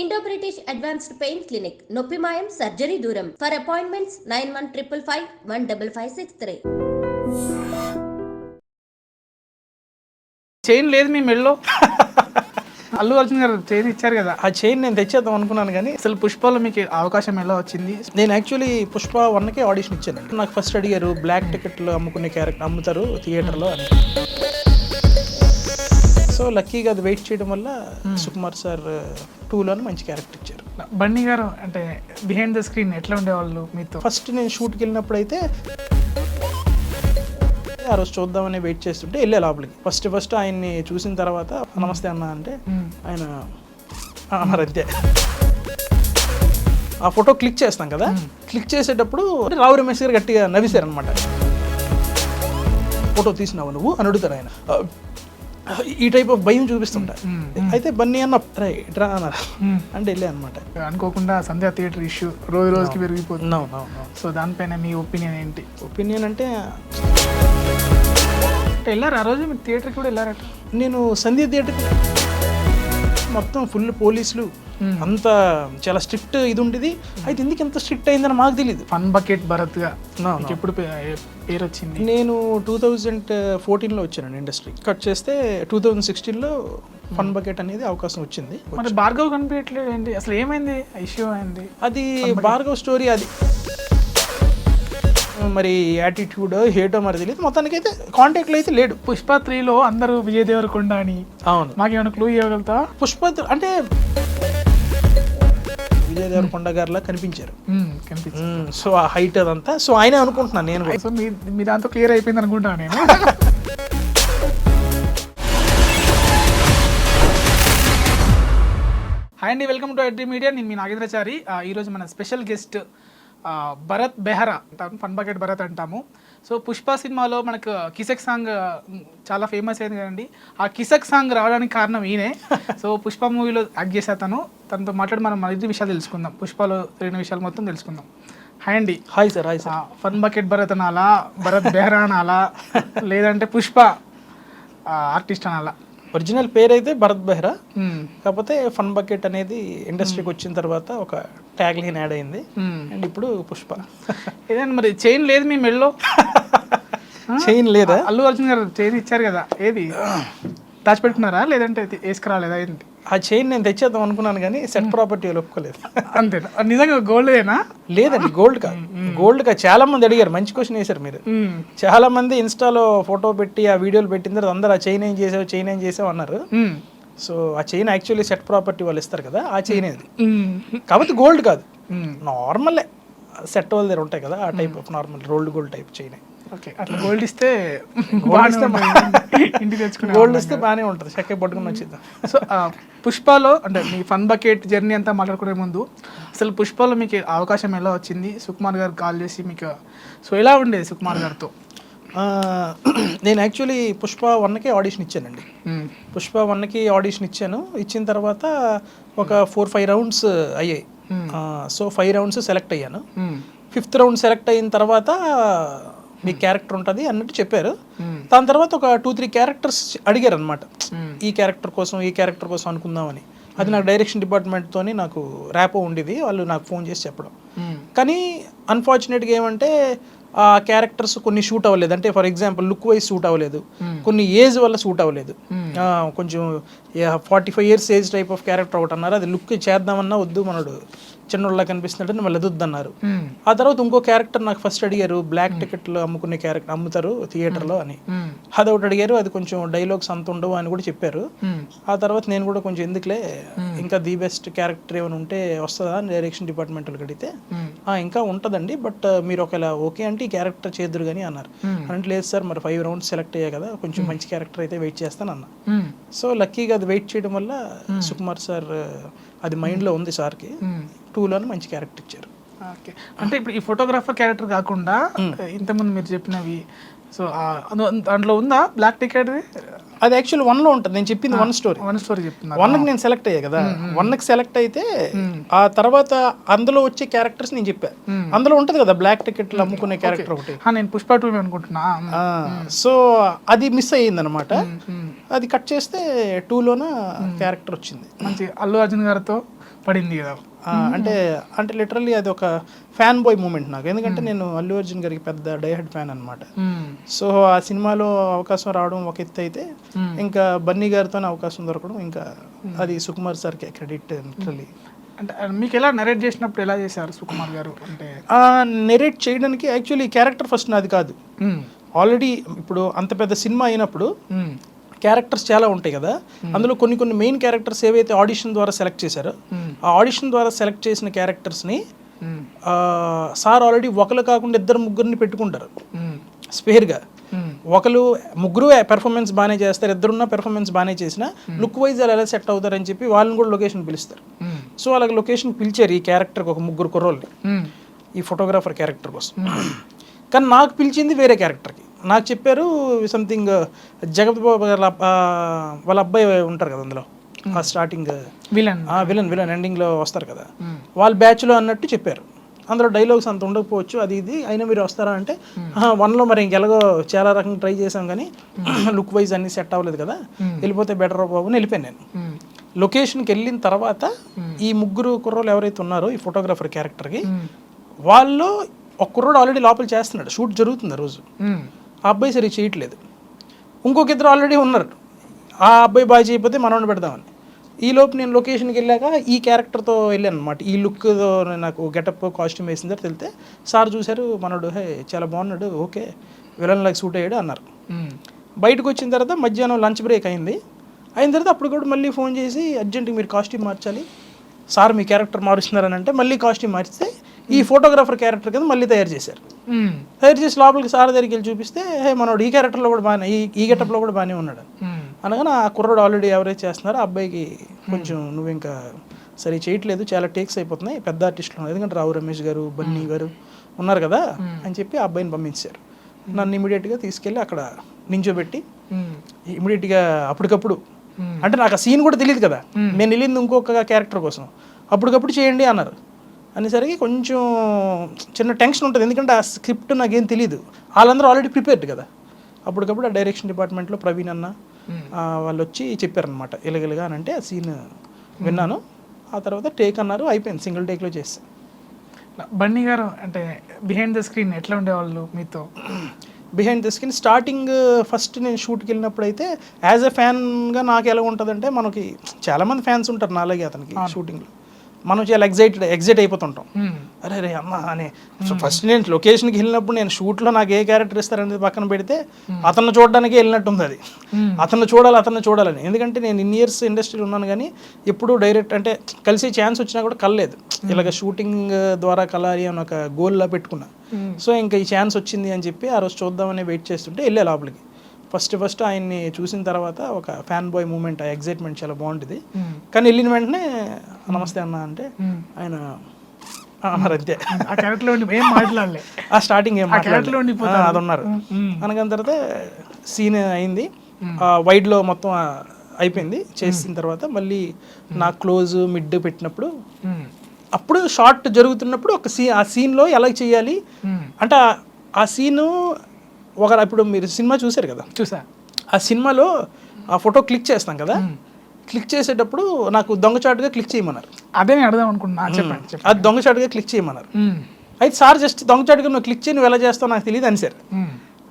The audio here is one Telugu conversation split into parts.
Indo British advanced pain clinic నొప్పి మాయం సర్జరీ దూరం ఫర్ అపాయింట్మెంట్స్ 9155515563. చైన్ లేదు మీ మెడలో. అల్లు అర్జున్ గారు చైన్ ఇచ్చారు కదా, ఆ చైన్ నేను తెచ్చేద్దాం అనుకున్నాను కానీ అసలు పుష్పలో మీకు అవకాశం ఎలా వచ్చింది? నేను యాక్చువల్లీ పుష్ప 1కే ఆడిషన్ ఇచ్చానండి. నాకు ఫస్ట్ అడిగారు బ్లాక్ టికెట్లు అమ్ముకునే క్యారెక్టర్ అమ్ముతారు థియేటర్లో అని. సో లక్కీగా అది వెయిట్ చేయడం వల్ల సుకుమార్ సార్ 2లోనే మంచి క్యారెక్టర్ ఇచ్చారు. బన్నీ గారు అంటే బిహైండ్ ద స్క్రీన్ ఎట్లా ఉండేవాళ్ళు మీతో? ఫస్ట్ నేను షూట్కి వెళ్ళినప్పుడు అయితే ఆ రోజు చూద్దామని వెయిట్ చేస్తుంటే వెళ్ళే లోపలికి ఫస్ట్ ఆయన్ని చూసిన తర్వాత నమస్తే అన్న అంటే ఆయన అన్నారు అంతే. ఆ ఫోటో క్లిక్ చేస్తాం కదా, క్లిక్ చేసేటప్పుడు రావు రమేష్ గారు గట్టిగా నవ్వేశారనమాట. ఫోటో తీసినావు నువ్వు అని అడుగుతారు ఆయన. ఈ టైప్ ఆఫ్ భయం చూపిస్తుంటా. అయితే బన్నీ అన్న రా అన్నారు అంటే వెళ్ళే అనమాట. అనుకోకుండా సంధ్యా థియేటర్ ఇష్యూ రోజు రోజుకి పెరిగిపోతుంది. అవును. సో దానిపైన మీ ఒపీనియన్ ఏంటి? ఒపీనియన్ అంటే వెళ్ళారు ఆ రోజు మీరు థియేటర్కి కూడా వెళ్ళారట? నేను సంధ్య థియేటర్కి మొత్తం ఫుల్ పోలీసులు అంత చాలా స్ట్రిక్ట్ ఇది ఉండేది. అయితే ఎందుకు ఎంత స్ట్రిక్ట్ అయిందని మాకు తెలియదు. ఫన్ బకెట్ భరత్గా ఎప్పుడు పేరు వచ్చింది? నేను 2014లో వచ్చానండి ఇండస్ట్రీ. కట్ చేస్తే 2016లో ఫన్ బకెట్ అనేది అవకాశం వచ్చింది. మరి భార్గవ్ కనిపించట్లేదు ఏంటి, అసలు ఏమైంది? ఇష్యూ అయింది అది భార్గవ్ స్టోరీ. అది మరి యాటిట్యూడ్ హేటో మరి తెలియదు. మొత్తానికి అయితే కాంటాక్ట్లో అయితే లేడు. పుష్ప 3లో అందరూ విజయ్ దేవరకొండ అని. అవును, మాకేమైనా క్లూ ఇవ్వగలుగుతా? పుష్ప అంటే విజయ్ దేవరకొండ గారిలా కనిపించారు. సో ఆ హైట్ అదంతా. సో ఆయనే అనుకుంటున్నాను నేను. సో మీ దాంతో క్లియర్ అయిపోయింది అనుకుంటాను నేను. హాయ్ అండి, వెల్కమ్ టు ఎడ్రీ మీడియా. నేను మీ నాగేంద్రచారి. ఈరోజు మన స్పెషల్ గెస్ట్ భరత్ బెహరా అంటాము, ఫన్ బకెట్ భరత్ అంటాము. సో పుష్ప సినిమాలో మనకు కిసక్ సాంగ్ చాలా ఫేమస్ అయింది కదండి. ఆ కిసక్ సాంగ్ రావడానికి కారణం ఈయనే. సో పుష్ప మూవీలో యాక్ట్ చేసే తనతో మాట్లాడి మనం మరిన్ని విషయాలు తెలుసుకుందాం, పుష్పలో జరిగిన విషయాలు మొత్తం తెలుసుకుందాం. హాయ్ అండి. Hi sir. Hi sir. Fun bucket Bharat అనాలా, భరత్ బెహరా అనాలా, లేదంటే పుష్ప ఆర్టిస్ట్ అనాలా? ఒరిజినల్ పేరు అయితే భరత్ బెహ్రా, కాకపోతే ఫన్ బకెట్ అనేది ఇండస్ట్రీకి వచ్చిన తర్వాత ఒక ట్యాగ్ లైన్ యాడ్ అయింది. అండ్ ఇప్పుడు పుష్ప. ఏదండి మరి చైన్ లేదు మీ మెడలో? చైన్ లేదా? అల్లు అర్జున్ గారు చైన్ ఇచ్చారు కదా, ఏది దాచిపెట్టుకున్నారా లేదంటే వేసుకురాలేదా? ఏంటి ఆ చైన్ నేను తెచ్చేద్దాం అనుకున్నాను కానీ సెట్ ప్రాపర్టీ ఒప్పుకోలేదు. అంతేనా? నిజంగా గోల్డేనా? లేదండి, గోల్డ్ కాదు. గోల్డ్ కాదు. చాలా మంది అడిగారు, మంచి క్వశ్చన్ వేశారు మీరు. చాలా మంది ఇన్స్టాలో ఫోటో పెట్టి ఆ వీడియోలు పెట్టిన తర్వాత అందరు ఆ చైన్ ఏం చేసావు అన్నారు. సో ఆ చైన్ యాక్చువల్లీ సెట్ ప్రాపర్టీ వాళ్ళు ఇస్తారు కదా, ఆ చైన్ అది. కాబట్టి గోల్డ్ కాదు, నార్మల్ సెట్ వాళ్ళ దగ్గర ఉంటాయి కదా, ఆ type of normal rolled gold type chain. Okay, అట్లా గోల్డ్ ఇస్తే ఇంటికి తెచ్చుకుని గోల్డ్ ఇస్తే బాగానే ఉంటుంది, చక్కగా పట్టుకుని వచ్చిద్దాం. సో పుష్పలో అంటే మీ ఫన్ బకెట్ జర్నీ అంతా మాట్లాడుకునే ముందు అసలు పుష్పలో మీకు అవకాశం ఎలా వచ్చింది? సుకుమార్ గారు కాల్ చేసి మీకు సో ఎలా ఉండేది సుకుమార్ గారితో? నేను యాక్చువల్లీ పుష్ప 1కే ఆడిషన్ ఇచ్చానండి. పుష్ప 1కి ఆడిషన్ ఇచ్చిన తర్వాత ఒక 4-5 రౌండ్స్ అయ్యాయి. సో 5 రౌండ్స్ సెలెక్ట్ అయ్యాను. 5th రౌండ్ సెలెక్ట్ అయిన తర్వాత మీ క్యారెక్టర్ ఉంటుంది అన్నట్టు చెప్పారు. దాని తర్వాత ఒక 2-3 క్యారెక్టర్స్ అడిగారు అనమాట, ఈ క్యారెక్టర్ కోసం అనుకుందామని. అది నాకు డైరెక్షన్ డిపార్ట్మెంట్తో నాకు ర్యాపో ఉండేది, వాళ్ళు నాకు ఫోన్ చేసి చెప్పడం. కానీ అన్ఫార్చునేట్గా ఏమంటే ఆ క్యారెక్టర్స్ కొన్ని షూట్ అవ్వలేదు. అంటే for example look wise shoot అవ్వలేదు, కొన్ని ఏజ్ వల్ల షూట్ అవ్వలేదు. కొంచెం 45 years age type of character ఒకటి అన్నారు, అది లుక్ చేద్దామన్నా వద్దు, మనడు చిన్నోళ్ళ కనిపిస్తున్నాడు, మళ్ళీ వద్దన్నారు. ఆ తర్వాత ఇంకో క్యారెక్టర్ నాకు ఫస్ట్ అడిగారు బ్లాక్ టికెట్లు అమ్ముకునే క్యారెక్టర్ అమ్ముతారు థియేటర్లో అని. అదొకటి అడిగారు, అది కొంచెం డైలాగ్స్ అంత ఉండవు అని కూడా చెప్పారు. ఆ తర్వాత నేను కూడా కొంచెం ఎందుకులే ఇంకా ది బెస్ట్ క్యారెక్టర్ ఏమైనా ఉంటే వస్తుందా అని డైరెక్షన్ డిపార్ట్మెంట్ వాళ్ళకి అడిగితే ఇంకా ఉంటుందండి, బట్ మీరు ఒకవేళ ఓకే అంటే ఈ క్యారెక్టర్ చేద్దరు కానీ అన్నారు. అంటే లేదు సార్, మరి 5 rounds సెలెక్ట్ అయ్యాయి కదా, కొంచెం మంచి క్యారెక్టర్ అయితే వెయిట్ చేస్తాను అన్న. సో లక్కీగా అది వెయిట్ చేయడం వల్ల సుకుమార్ సార్ అది మైండ్లో ఉంది సార్కి, 2లోనే మంచి క్యారెక్టర్ ఇచ్చారు. ఓకే, అంటే ఇప్పుడు ఈ ఫోటోగ్రాఫర్ క్యారెక్టర్ కాకుండా ఇంతకుముందు మీరు చెప్పినవి, సో దాంట్లో ఉందా బ్లాక్ టికెట్? అది యాక్చువల్ 1లో ఉంటుంది. నేను చెప్పింది వన్ స్టోరీ చెప్తున్నాను. 1కి నేను సెలెక్ట్ అయ్యా కదా, 1కి సెలెక్ట్ అయితే ఆ తర్వాత అందులో వచ్చే క్యారెక్టర్స్ నేను చెప్పా. అందులో ఉంటుంది కదా బ్లాక్ టికెట్లు అమ్ముకునే క్యారెక్టర్ ఒకటి. నేను పుష్ప 2 అనుకుంటున్నా. సో అది మిస్ అయ్యింది అనమాట. అది కట్ చేస్తే 2లోన క్యారెక్టర్ వచ్చింది. మంచి అల్లు అర్జున్ గారితో పడింది కదా. అంటే అంటే లిటరల్లీ అది ఒక ఫ్యాన్ బాయ్ మూమెంట్ నాకు, ఎందుకంటే నేను అల్లు అర్జున్ గారికి పెద్ద డైహెడ్ ఫ్యాన్ అనమాట. సో ఆ సినిమాలో అవకాశం రావడం ఒక ఎత్తు అయితే, ఇంకా బన్నీ గారితో అవకాశం దొరకడం ఇంకా అది సుకుమార్ సార్కి క్రెడిట్ లిటరల్లీ. అంటే మీకు ఎలా నరేట్ చేసినప్పుడు ఎలా చేశారు సుకుమార్ గారు? అంటే నెరేట్ చేయడానికి యాక్చువల్లీ క్యారెక్టర్ ఫస్ట్ నాది కాదు. ఆల్రెడీ ఇప్పుడు అంత పెద్ద సినిమా అయినప్పుడు క్యారెక్టర్స్ చాలా ఉంటాయి కదా, అందులో కొన్ని మెయిన్ క్యారెక్టర్స్ ఏవైతే ఆడిషన్ ద్వారా సెలెక్ట్ చేశారో, ఆ ఆడిషన్ ద్వారా సెలెక్ట్ చేసిన క్యారెక్టర్స్ని సార్ ఆల్రెడీ ఒకరు కాకుండా ఇద్దరు ముగ్గురిని పెట్టుకుంటారు స్పేర్గా. ముగ్గురు పెర్ఫార్మెన్స్ బాగానే చేస్తారు, ఇద్దరున్న పెర్ఫార్మెన్స్ బాగానే చేసిన లుక్ వైజ్ ఎలా సెట్ అవుతారని చెప్పి వాళ్ళని కూడా లొకేషన్ పిలుస్తారు. సో అలాగే లొకేషన్ పిలిచారు ఈ క్యారెక్టర్కి ఒక ముగ్గురు కుర్రోళ్ళని, ఈ ఫోటోగ్రాఫర్ క్యారెక్టర్ కోసం. కానీ నాకు పిలిచింది వేరే క్యారెక్టర్కి. నాకు చెప్పారు సంథింగ్ జగత్ బాబు వాళ్ళ అబ్బాయి ఉంటారు కదా అందులో, ఆ స్టార్టింగ్ విలన్ ఎండింగ్లో వస్తారు కదా, వాళ్ళ బ్యాచ్లో అన్నట్టు చెప్పారు. అందులో డైలాగ్స్ అంత ఉండకపోవచ్చు, అది ఇది అయినా మీరు వస్తారా అంటే, 1లో మరి ఇంకెలాగో చాలా రకంగా ట్రై చేసాం కానీ లుక్ వైజ్ అన్ని సెట్ అవ్వలేదు కదా, వెళ్ళిపోతే బెటర్ బాబు అని వెళ్ళిపోయాను నేను. లొకేషన్కి వెళ్ళిన తర్వాత ఈ ముగ్గురు కుర్రోళ్ళు ఎవరైతే ఉన్నారో ఈ ఫోటోగ్రాఫర్ క్యారెక్టర్కి, వాళ్ళు ఒక కుర్రోడు ఆల్రెడీ లోపల చేస్తున్నాడు, షూట్ జరుగుతుంది ఆ రోజు. ఆ అబ్బాయి సరిగ్గా చేయట్లేదు. ఇంకొక ఇద్దరు ఆల్రెడీ ఉన్నారు, ఆ అబ్బాయి బాగా చేయకపోతే మనోడిని పెడదామని. ఈ లోపు నేను లొకేషన్కి వెళ్ళాక ఈ క్యారెక్టర్తో వెళ్ళాను అనమాట. ఈ లుక్తో నాకు గెటప్ కాస్ట్యూమ్ వేసిన తర్వాత వెళ్తే సార్ చూశారు, మనోడు హే చాలా బాగున్నాడు, ఓకే విలన్ లాగా సూట్ అయ్యాడు అన్నారు. బయటకు వచ్చిన తర్వాత మధ్యాహ్నం లంచ్ బ్రేక్ అయిన తర్వాత అప్పుడు కూడా మళ్ళీ ఫోన్ చేసి అర్జెంట్గా మీరు కాస్ట్యూమ్ మార్చాలి సార్, మీ క్యారెక్టర్ మారుస్తున్నారని అంటే మళ్ళీ కాస్ట్యూమ్ మార్చితే ఈ ఫోటోగ్రాఫర్ క్యారెక్టర్ కింద మళ్ళీ తయారు చేశారు. తయారు చేసి లోపలికి సార్ దగ్గరికి వెళ్ళి చూపిస్తే హే మనోడు ఈ క్యారెక్టర్లో కూడా బాగానే, ఈ గెటప్లో కూడా బాగానే ఉన్నాడు అనగానే ఆ కుర్రోడు ఆల్రెడీ ఎవరైతే చేస్తున్నారో ఆ అబ్బాయికి కొంచెం నువ్వు ఇంకా సరే చేయట్లేదు, చాలా టేక్స్ అయిపోతున్నాయి, పెద్ద ఆర్టిస్టులు ఉన్నారు, ఎందుకంటే రావు రమేష్ గారు బన్నీ గారు ఉన్నారు కదా అని చెప్పి ఆ అబ్బాయిని పంపించారు. నన్ను ఇమీడియట్గా తీసుకెళ్ళి అక్కడ నించోబెట్టి ఇమీడియట్గా అప్పటికప్పుడు, అంటే నాకు ఆ సీన్ కూడా తెలియదు కదా, నేను వెళ్ళింది ఇంకొక క్యారెక్టర్ కోసం, అప్పటికప్పుడు చేయండి అన్నారు. అనేసరికి కొంచెం చిన్న టెన్షన్ ఉంటుంది, ఎందుకంటే ఆ స్క్రిప్ట్ నాకేం తెలియదు, వాళ్ళందరూ ఆల్రెడీ ప్రిపేర్డ్ కదా. అప్పటికప్పుడు ఆ డైరెక్షన్ డిపార్ట్మెంట్లో ప్రవీణ్ అన్న వాళ్ళు వచ్చి చెప్పారనమాట ఇలాగలుగా అని, అంటే ఆ సీన్ విన్నాను. ఆ తర్వాత టేక్ అన్నారు, అయిపోయింది, సింగిల్ టేక్లో చేస్తాను. బన్నీ గారు అంటే బిహైండ్ ద స్క్రీన్ ఎట్లా ఉండేవాళ్ళు మీతో? Behind the screen starting first నేను షూట్కి వెళ్ళినప్పుడు అయితే యాజ్ ఎ ఫ్యాన్గా నాకు ఎలా ఉంటుందంటే, మనకి చాలామంది ఫ్యాన్స్ ఉంటారు నాలాగే అతనికి షూటింగ్లో, మనం చాలా ఎగ్జైట్ అయిపోతుంటాం. అరే రే అన్న అని ఫస్ట్ నేను లొకేషన్కి వెళ్ళినప్పుడు నేను షూట్లో నాకు ఏ క్యారెక్టర్ ఇస్తారనేది పక్కన పెడితే అతను చూడడానికి వెళ్ళినట్టుంది. అది అతను చూడాలని, ఎందుకంటే నేను ఇన్ని ఇయర్స్ ఇండస్ట్రీలో ఉన్నాను కానీ ఎప్పుడు డైరెక్ట్ అంటే కలిసే ఛాన్స్ వచ్చినా కూడా కలలేదు. ఇలాగ షూటింగ్ ద్వారా కలాలి అని ఒక గోల్లా పెట్టుకున్నా. సో ఇంకా ఈ ఛాన్స్ వచ్చింది అని చెప్పి ఆ రోజు చూద్దామని వెయిట్ చేస్తుంటే వెళ్ళే లోపలికి ఫస్ట్ ఆయన్ని చూసిన తర్వాత ఒక ఫ్యాన్ బాయ్ మూమెంట్, ఆ ఎగ్జైట్మెంట్ చాలా బాగుంటుంది. కానీ వెళ్ళిన వెంటనే నమస్తే అన్న అంటే ఆయన అన్నారు అంతే. ఆ క్యారెక్టర్లో ఏం మాట్లాడలే, ఆ స్టార్టింగ్ ఏం మాట్లాడలే, అది ఉన్నారు. అనగానే తర్వాత సీన్ అయింది, వైడ్లో మొత్తం అయిపోయింది. చేసిన తర్వాత మళ్ళీ నా క్లోజ్ మిడ్ పెట్టినప్పుడు, అప్పుడు షార్ట్ జరుగుతున్నప్పుడు ఒక ఆ సీన్లో ఎలా చేయాలి అంటే, ఆ సీను ఇప్పుడు మీరు సినిమా చూసారు కదా, ఆ సినిమాలో ఆ ఫోటో క్లిక్ చేస్తాం కదా, క్లిక్ చేసేటప్పుడు నాకు దొంగచాటుగా క్లిక్ చేయమన్నారు. అదే నేను అడదాం అనుకుంటున్నా, చెప్పండి. అది దొంగచాటుగా క్లిక్ చేయమన్నారు. అయితే సార్ జస్ట్ దొంగచాటుగా నువ్వు క్లిక్ చేయి, నువ్వు ఎలా చేస్తావు నాకు తెలియదు అని సార్.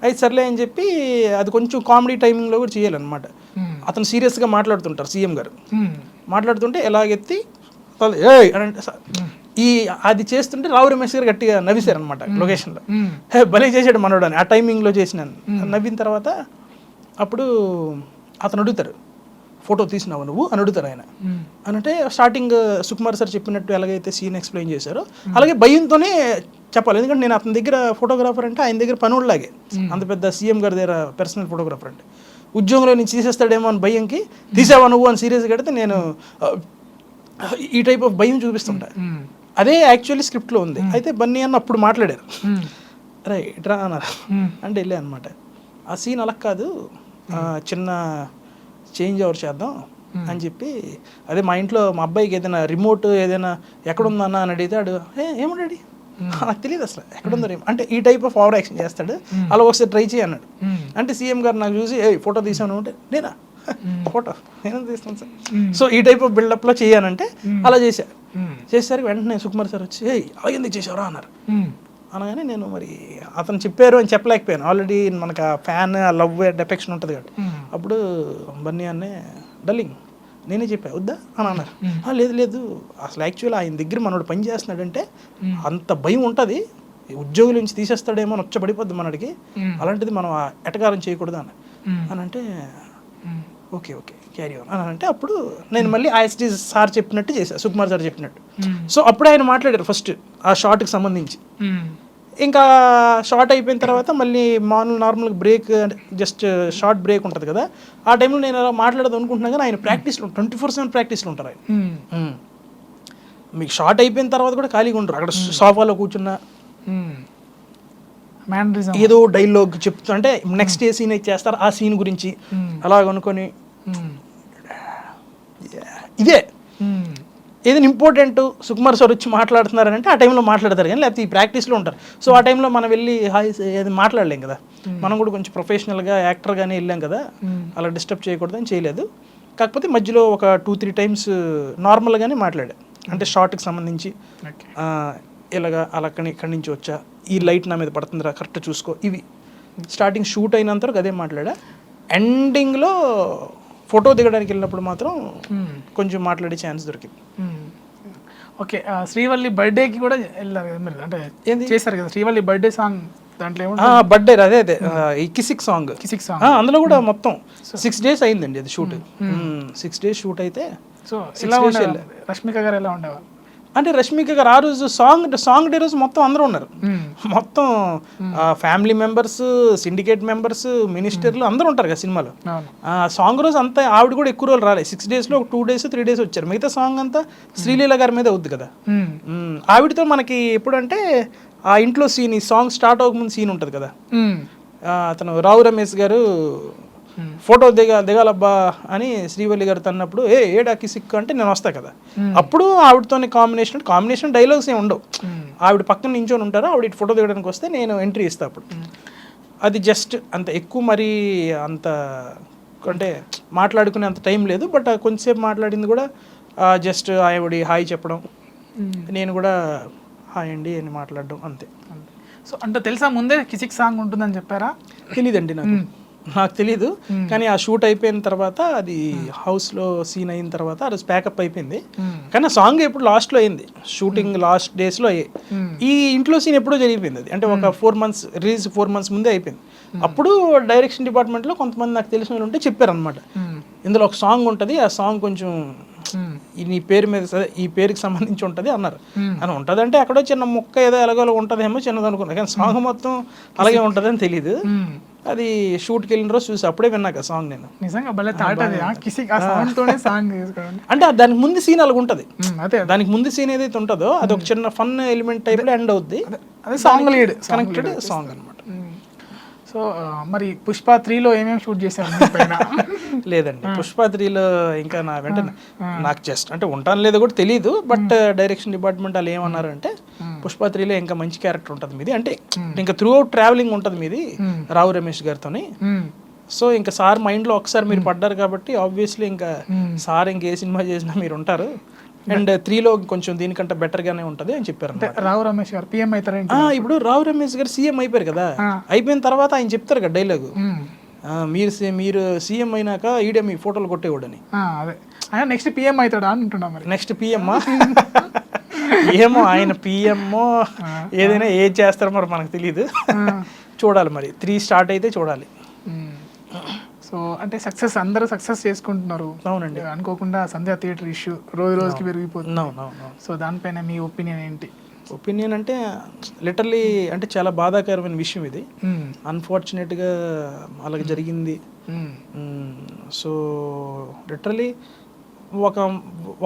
అయితే సర్లే అని చెప్పి అది కొంచెం కామెడీ టైమింగ్లో కూడా చేయాలన్నమాట. అతను సీరియస్గా మాట్లాడుతుంటారు, సీఎం గారు మాట్లాడుతుంటే ఎలాగెత్తి అంటే అది చేస్తుంటే రావు రమేష్ గారు గట్టిగా నవ్వేశారు అనమాట లొకేషన్లో. భలే చేశాడు మనోడు అని ఆ టైమింగ్లో చేసినాను. నవ్విన తర్వాత అప్పుడు అతను అడుగుతారు, ఫోటో తీసినావు నువ్వు అని అడుగుతారు ఆయన. అంటే స్టార్టింగ్ సుకుమార్ సార్ చెప్పినట్టు ఎలాగైతే సీన్ ఎక్స్ప్లెయిన్ చేశారో అలాగే భయంతోనే చెప్పాలి, ఎందుకంటే నేను అతని దగ్గర ఫోటోగ్రాఫర్ అంటే ఆయన దగ్గర పనుల్లాగే, అంత పెద్ద సీఎం గారి దగ్గర పర్సనల్ ఫోటోగ్రాఫర్ అంటే ఉద్యోగంలో నుంచి తీసేస్తాడేమో అని భయంకి తీసావా నువ్వు అని సీరియస్గా కడితే నేను ఈ టైప్ ఆఫ్ భయం చూపిస్తుంటా. అదే యాక్చువల్లీ స్క్రిప్ట్లో ఉంది. అయితే బన్నీ అన్న అప్పుడు మాట్లాడారు, రే ఇట్రా అన్నారు అంటే వెళ్ళే అనమాట. ఆ సీన్ అలా కాదు, చిన్న చేంజ్ ఓవర్ చేద్దాం అని చెప్పి, అదే మా ఇంట్లో మా అబ్బాయికి ఏదైనా రిమోట్ ఏదైనా ఎక్కడుందన్నా అని అడిగితే ఆడు ఏమన్నాడు నాకు తెలియదు అసలు ఎక్కడుందో అంటే ఈ టైప్ ఆఫ్ ఓవర్ యాక్షన్ చేస్తాడు. అలా ఒకసారి ట్రై చేయి అన్నాడు. అంటే సీఎం గారు నాకు చూసి ఫోటో తీసాను అంటే నేనా ఫోటో నేను తీస్తాను సార్. సో ఈ టైప్ ఆఫ్ బిల్డప్లో చేయాలంటే అలా చేశాను. చేసేసరికి వెంటనే సుకుమార్ సార్ వచ్చి అలా ఎందుకు చేసావురా అన్నారు. అనగానే నేను మరి అతను చెప్పారు అని చెప్పలేకపోయాను, ఆల్రెడీ మనకు ఆ ఫ్యాన్ ఆ లవ్ డెఫెక్షన్ ఉంటుంది కాబట్టి. అప్పుడు బన్నీ అన్నే డల్లింగ్ నేనే చెప్పా వద్దా అని అన్నారు. లేదు లేదు అసలు యాక్చువల్లీ ఆయన దగ్గర మనోడు పని చేస్తున్నాడంటే అంత భయం ఉంటుంది, ఉద్యోగుల నుంచి తీసేస్తాడేమో అని వచ్చబడిపోద్ది మనడికి, అలాంటిది మనం ఎటకారం చేయకూడదు అని అంటే ఓకే ఓకే క్యారీ ఆన్ అని అంటే అప్పుడు నేను మళ్ళీ ఐఎస్డి సార్ చెప్పినట్టు చేశాను, సుకుమార్ సార్ చెప్పినట్టు. సో అప్పుడు ఆయన మాట్లాడారు ఫస్ట్ ఆ షార్ట్కి సంబంధించి. ఇంకా షార్ట్ అయిపోయిన తర్వాత మళ్ళీ నార్మల్గా బ్రేక్ జస్ట్ షార్ట్ బ్రేక్ ఉంటుంది కదా, ఆ టైంలో నేను అలా మాట్లాడదాం అనుకుంటున్నా కానీ ఆయన ప్రాక్టీస్లో 24/7 ప్రాక్టీస్లో ఉంటారు ఆయన. మీకు షార్ట్ అయిపోయిన తర్వాత కూడా ఖాళీగా ఉంటారు, అక్కడ సోఫాలో కూర్చున్న ఏదో డైలాగ్ చెప్తూ అంటే నెక్స్ట్ ఏ సీన్ అయితే చేస్తారు ఆ సీన్ గురించి అలా అనుకొని ఇదే ఏదైనా ఇంపార్టెంట్ సుకుమార్ సార్ వచ్చి మాట్లాడుతున్నారంటే ఆ టైంలో మాట్లాడతారు కానీ లేకపోతే ఈ ప్రాక్టీస్లో ఉంటారు. సో ఆ టైంలో మనం వెళ్ళి హాయ్ అది మాట్లాడలేం కదా, మనం కూడా కొంచెం ప్రొఫెషనల్గా యాక్టర్గానే వెళ్ళాం కదా, అలా డిస్టర్బ్ చేయకూడదని చేయలేదు. కాకపోతే మధ్యలో ఒక 2-3 టైమ్స్ నార్మల్గానే మాట్లాడా, అంటే షార్ట్కి సంబంధించి ఇలాగా అలా ఇక్కడి నుంచి వచ్చా, ఈ లైట్ నా మీద పడుతుందిరా కరెక్ట్ చూసుకో, ఇవి స్టార్టింగ్ షూట్ అయినంత వరకు అదే మాట్లాడా. ఎండింగ్లో ఫోటో దిగడానికి వెళ్ళినప్పుడు మాత్రం కొంచెం మాట్లాడే ఛాన్స్ దొరికింది. ఓకే, శ్రీవల్లి బర్త్డేకి కూడా వెళ్ళారు కదా మీరు, అంటే చేశారు కదా శ్రీవల్లి బర్త్డే సాంగ్, దాంట్లో ఏమో బర్త్డే అదే ఈ కిసిక్ సాంగ్ అందులో కూడా మొత్తం 6 days అయిందండి అది షూట్. 6 days షూట్ అయితే. సో రష్మిక గారు ఎలా ఉండేవారు అంటే రష్మిక గారు ఆ రోజు సాంగ్ డే రోజు మొత్తం అందరూ ఉన్నారు, మొత్తం ఫ్యామిలీ మెంబర్స్, సిండికేట్ మెంబర్స్, మినిస్టర్లు అందరూ ఉంటారు కదా సినిమాలో. సాంగ్ రోజు అంతా ఆవిడ కూడా ఎక్కువ రోజులు రాలేదు, 6 daysలో ఒక 2 days 3 days వచ్చారు, మిగతా సాంగ్ అంతా శ్రీలీల గారి మీద అవుద్ది కదా. ఆవిడతో మనకి ఎప్పుడంటే ఆ ఇంట్లో సీన్, ఈ సాంగ్ స్టార్ట్ అవ్వకముందు సీన్ ఉంటుంది కదా, అతను రావు రమేష్ గారు ఫోటో దిగాలబ్బా అని శ్రీవల్లి గారు తన్నప్పుడు ఏడాకి సిక్కు అంటే నేను వస్తా కదా, అప్పుడు ఆవిడతోనే కాంబినేషన్ డైలాగ్స్ ఏమి ఉండవు, ఆవిడ పక్కన నించొని ఉంటారు, ఆవిడ ఫోటో దిగడానికి వస్తే నేను ఎంట్రీ ఇస్తా. అప్పుడు అది జస్ట్ అంత ఎక్కువ మరి అంత అంటే మాట్లాడుకునే అంత టైం లేదు, బట్ కొంచెంసేపు మాట్లాడింది కూడా జస్ట్ ఆవిడ హాయ్ చెప్పడం, నేను కూడా హాయ్ అండి అని మాట్లాడడం అంతే. సో అంటే తెలుసా ముందే కిసిక్ సాంగ్ ఉంటుందని చెప్పారా? తెలీదండి నాకు తెలీదు, కానీ ఆ షూట్ అయిపోయిన తర్వాత అది హౌస్లో సీన్ అయిన తర్వాత అది ప్యాకప్ అయిపోయింది, కానీ ఆ సాంగ్ ఎప్పుడు లాస్ట్లో అయింది, షూటింగ్ లాస్ట్ డేస్లో అయ్యాయి. ఈ ఇంట్లో సీన్ ఎప్పుడో జరిగిపోయింది అది, అంటే ఒక 4 months రిలీజ్ 4 months ముందే అయిపోయింది. అప్పుడు డైరెక్షన్ డిపార్ట్మెంట్లో కొంతమంది నాకు తెలిసిన వాళ్ళు ఉంటే చెప్పారనమాట, ఇందులో ఒక సాంగ్ ఉంటుంది, ఆ సాంగ్ కొంచెం నీ పేరు మీద ఈ పేరుకి సంబంధించి ఉంటుంది అన్నారు. అని ఉంటుంది అంటే అక్కడో చిన్న ముక్క ఏదో ఎలాగో ఉంటుందేమో చిన్నది అనుకున్నా, కానీ సాంగ్ మొత్తం అలాగే ఉంటుందని తెలీదు. అది షూట్కి వెళ్ళిన రోజు చూసి అప్పుడే విన్నాక సాంగ్ నేను నిజంగా భలే థాట్ అది, ఆ సౌండ్ తోనే సాంగ్ అంటే దానికి ముందు సీన్ అలాగ ఉంటుంది, దానికి ముందు సీన్ ఏదైతే ఉంటుందో అది ఒక చిన్న ఫన్ ఎలిమెంట్ టైప్లో ఎండ్ అవుద్ది, అదే సాంగ్ లీడ్ కనెక్టెడ్ సాంగ్ అనమాట. సో మరి పుష్ప 3లో ఏమేమి షూట్ చేశారు? లేదండి, పుష్ప 3లో ఇంకా నా వెంటనే నాకు జస్ట్ అంటే ఉంటాను లేదో కూడా తెలియదు, బట్ డైరెక్షన్ డిపార్ట్మెంట్ వాళ్ళు ఏమన్నారంటే పుష్ప 3లో ఇంకా మంచి క్యారెక్టర్ ఉంటుంది మీది, అంటే ఇంకా త్రూ అవుట్ ట్రావెలింగ్ ఉంటుంది మీది రావు రమేష్ గారితోని. సో ఇంకా సార్ మైండ్లో ఒకసారి మీరు పడ్డారు కాబట్టి ఆబ్వియస్లీ ఇంకా సార్ ఇంకే సినిమా చేసినా మీరు ఉంటారు, అండ్ 3లో కొంచెం దీనికంటే బెటర్ గానే ఉంటది అని చెప్పారు. రావు రమేష్ గారు పిఎం అవుతారు. ఇప్పుడు రావు రమేష్ గారు సీఎం అయిపోయారు కదా, అయిపోయిన తర్వాత ఆయన చెప్తారు కదా డైలాగు, మీరు సీఎం అయినాక ఈడే మీ ఫోటోలు కొట్టేవాడని. అదే నెక్స్ట్ పిఎం అవుతాడా అంటున్నా. మరి నెక్స్ట్ పిఎమ్మా ఏమో, ఆయన పిఎమ్మో ఏదైనా ఏది చేస్తారో మరి మనకు తెలియదు, చూడాలి మరి 3 స్టార్ట్ అయితే చూడాలి. సో అంటే అందరూ సక్సెస్ చేసుకుంటున్నారు. అవునండి, అనుకోకుండా సంధ్యా థియేటర్ ఇష్యూ రోజుకి పెరిగిపోతుంది. సో దానిపైన మీ ఒపీనియన్ ఏంటి? ఒపీనియన్ అంటే లిటరలీ అంటే చాలా బాధాకరమైన విషయం ఇది, అన్ఫార్చునేట్గా అలాగ జరిగింది. సో లిటరలీ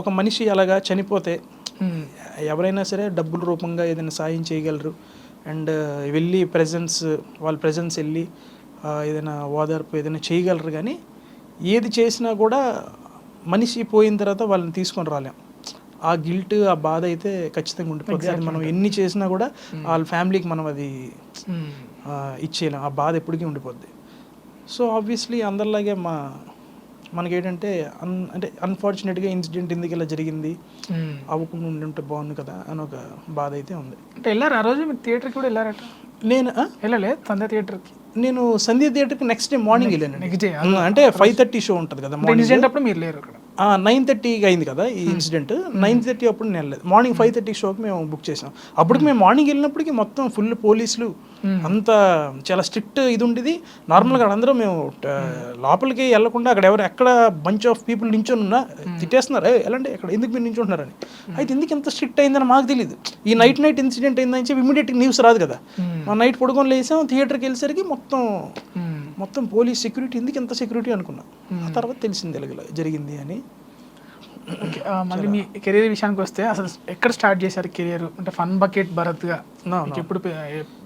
ఒక మనిషి అలాగా చనిపోతే ఎవరైనా సరే డబ్బుల రూపంగా ఏదైనా సాయం చేయగలరు, అండ్ వెళ్ళి వాళ్ళ ప్రెజెన్స్ వెళ్ళి ఏదైనా ఓదార్పు ఏదైనా చేయగలరు, కానీ ఏది చేసినా కూడా మనిషి పోయిన తర్వాత వాళ్ళని తీసుకొని రాలేం. ఆ గిల్ట్, ఆ బాధ అయితే ఖచ్చితంగా ఉండిపోతుంది. అది మనం ఎన్ని చేసినా కూడా వాళ్ళ ఫ్యామిలీకి మనం అది ఇచ్చేయలేం, ఆ బాధ ఎప్పటికీ ఉండిపోద్ది. సో ఆబ్వియస్లీ అందరిలాగే మా మనకేంటంటే అంటే అన్ఫార్చునేట్గా ఇన్సిడెంట్ ఎందుకు ఇలా జరిగింది, అవ్వకుండా ఉంటే బాగుంది కదా అని ఒక బాధ అయితే ఉంది. అంటే వెళ్ళారు ఆ రోజు మీరు థియేటర్కి కూడా వెళ్ళారట? నేను వెళ్ళలేదు సంధ్య థియేటర్కి. నేను సంధ్య థియేటర్కి నెక్స్ట్ డే మార్నింగ్ వెళ్ళాను. నెక్స్ట్ డే అంటే 5:30 షో ఉంటుంది కదా ఇన్సిడెంట్ అప్పుడు మీరు లేరు అక్కడ. 9:30కి అయింది కదా ఈ ఇన్సిడెంట్. 9:30 అప్పుడు నేను వెళ్ళలేదు. మార్నింగ్ 5:30 షోకి మేము బుక్ చేసాం. అప్పటికి మేము మార్నింగ్ వెళ్ళినప్పటికీ మొత్తం ఫుల్ పోలీసులు అంతా చాలా స్ట్రిక్ట్ ఇది ఉండేది. నార్మల్గా అందరూ మేము లోపలికి వెళ్ళకుండా అక్కడ ఎక్కడ బంచ్ ఆఫ్ పీపుల్ నించొని ఉన్నా తిట్టేస్తున్నారు, ఎలాంటి అక్కడ ఎందుకు మీరు నించుంటున్నారని. అయితే ఎందుకు ఎంత స్ట్రిక్ట్ అయిందని మాకు తెలియదు. ఈ నైట్ ఇన్సిడెంట్ అయిందని చెప్పి ఇమీడియట్గా న్యూస్ రాదు కదా. మా నైట్ పడుకొని లేసాం, థియేటర్కి వెళ్ళేసరికి మొత్తం పోలీస్ సెక్యూరిటీ, ఎందుకు ఎంత సెక్యూరిటీ అనుకున్నా. ఆ తర్వాత తెలిసింది ఇలా జరిగింది అని. మళ్ళీ మీ కెరీర్ విషయానికి వస్తే అసలు ఎక్కడ స్టార్ట్ చేశారు కెరీర్? అంటే ఫన్ బకెట్ భరత్గా ఎప్పుడు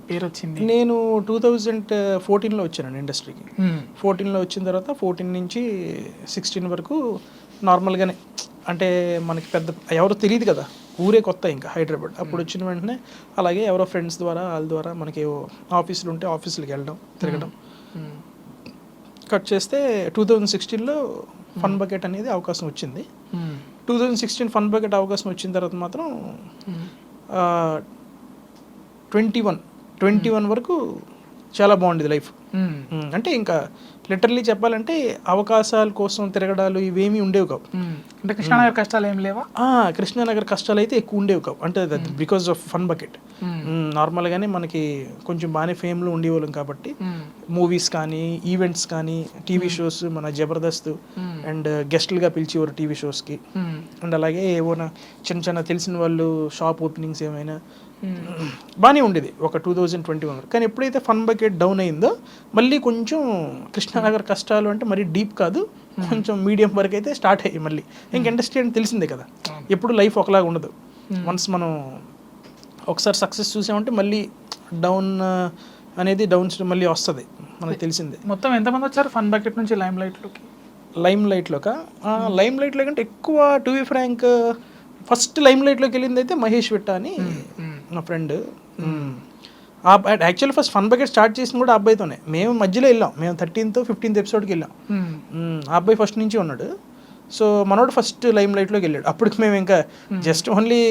పేరు వచ్చింది? నేను 2014లో వచ్చానండి ఇండస్ట్రీకి. 14లో వచ్చిన తర్వాత 14 నుంచి 16 వరకు నార్మల్గానే, అంటే మనకి పెద్ద ఎవరో తెలియదు కదా, ఊరే కొత్త ఇంకా హైదరాబాద్. అప్పుడు వచ్చిన వెంటనే అలాగే ఎవరో ఫ్రెండ్స్ ద్వారా వాళ్ళ ద్వారా మనకి ఆఫీసులు ఉంటే ఆఫీసులకి వెళ్ళడం తిరగడం. కట్ చేస్తే 2016లో ఫన్ బకెట్ అనేది అవకాశం వచ్చింది. 2016 ఫన్ బకెట్ అవకాశం వచ్చిన తర్వాత మాత్రం 21 వరకు చాలా బాగుండేది లైఫ్. అంటే ఇంకా లిటరలీ చెప్పాలంటే అవకాశాల కోసం తిరగడాలు ఇవేమీ ఉండేవి కావు. అంటే కృష్ణానగర్ కష్టాలు ఏం లేవా? కృష్ణానగర్ కష్టాలు అయితే ఎక్కువ ఉండేవి కావు. అంటే బికాస్ ఆఫ్ ఫన్ బకెట్ నార్మల్గానే మనకి కొంచెం బాగానే ఫేమ్లో ఉండేవాళ్ళం కాబట్టి మూవీస్ కానీ ఈవెంట్స్ కానీ టీవీ షోస్ మన జబర్దస్త్ అండ్ గెస్ట్లుగా పిలిచేవారు టీవీ షోస్కి. అండ్ అలాగే ఏమైనా చిన్న తెలిసిన వాళ్ళు షాప్ ఓపెనింగ్స్ ఏమైనా బాగానే ఉండేది ఒక 2021. కానీ ఎప్పుడైతే ఫన్ బకెట్ డౌన్ అయిందో మళ్ళీ కొంచెం కృష్ణానగర్ కష్టాలు అంటే మరీ డీప్ కాదు, కొంచెం మీడియం వరకు అయితే స్టార్ట్ అయ్యి మళ్ళీ. ఇంక ఇండస్ట్రీ అంటే తెలిసిందే కదా, ఎప్పుడు లైఫ్ ఒకలాగా ఉండదు. వన్స్ మనం ఒకసారి సక్సెస్ చూసామంటే మళ్ళీ డౌన్ అనేది మళ్ళీ వస్తుంది, మనకు తెలిసిందే. మొత్తం ఎంతమంది వచ్చారు ఫన్ బకెట్ నుంచి లైమ్ లైట్లోకి? లైమ్ లైట్లో కంటే ఎక్కువ to be frank first lime లైట్లోకి వెళ్ళింది అయితే మహేష్ విట్ట అని నా friend. Actually first fun bucket start చేసింది కూడా ఆ అబ్బాయితోనే. మేము మధ్యలో వెళ్ళాం, మేము 13th 15th ఎపిసోడ్కి వెళ్ళాం. ఆ అబ్బాయి ఫస్ట్ నుంచి ఉన్నాడు. సో మనోడు ఫస్ట్ లైమ్ లైట్లోకి వెళ్ళాడు. అప్పటికి మేము ఇంకా జస్ట్ ఓన్లీ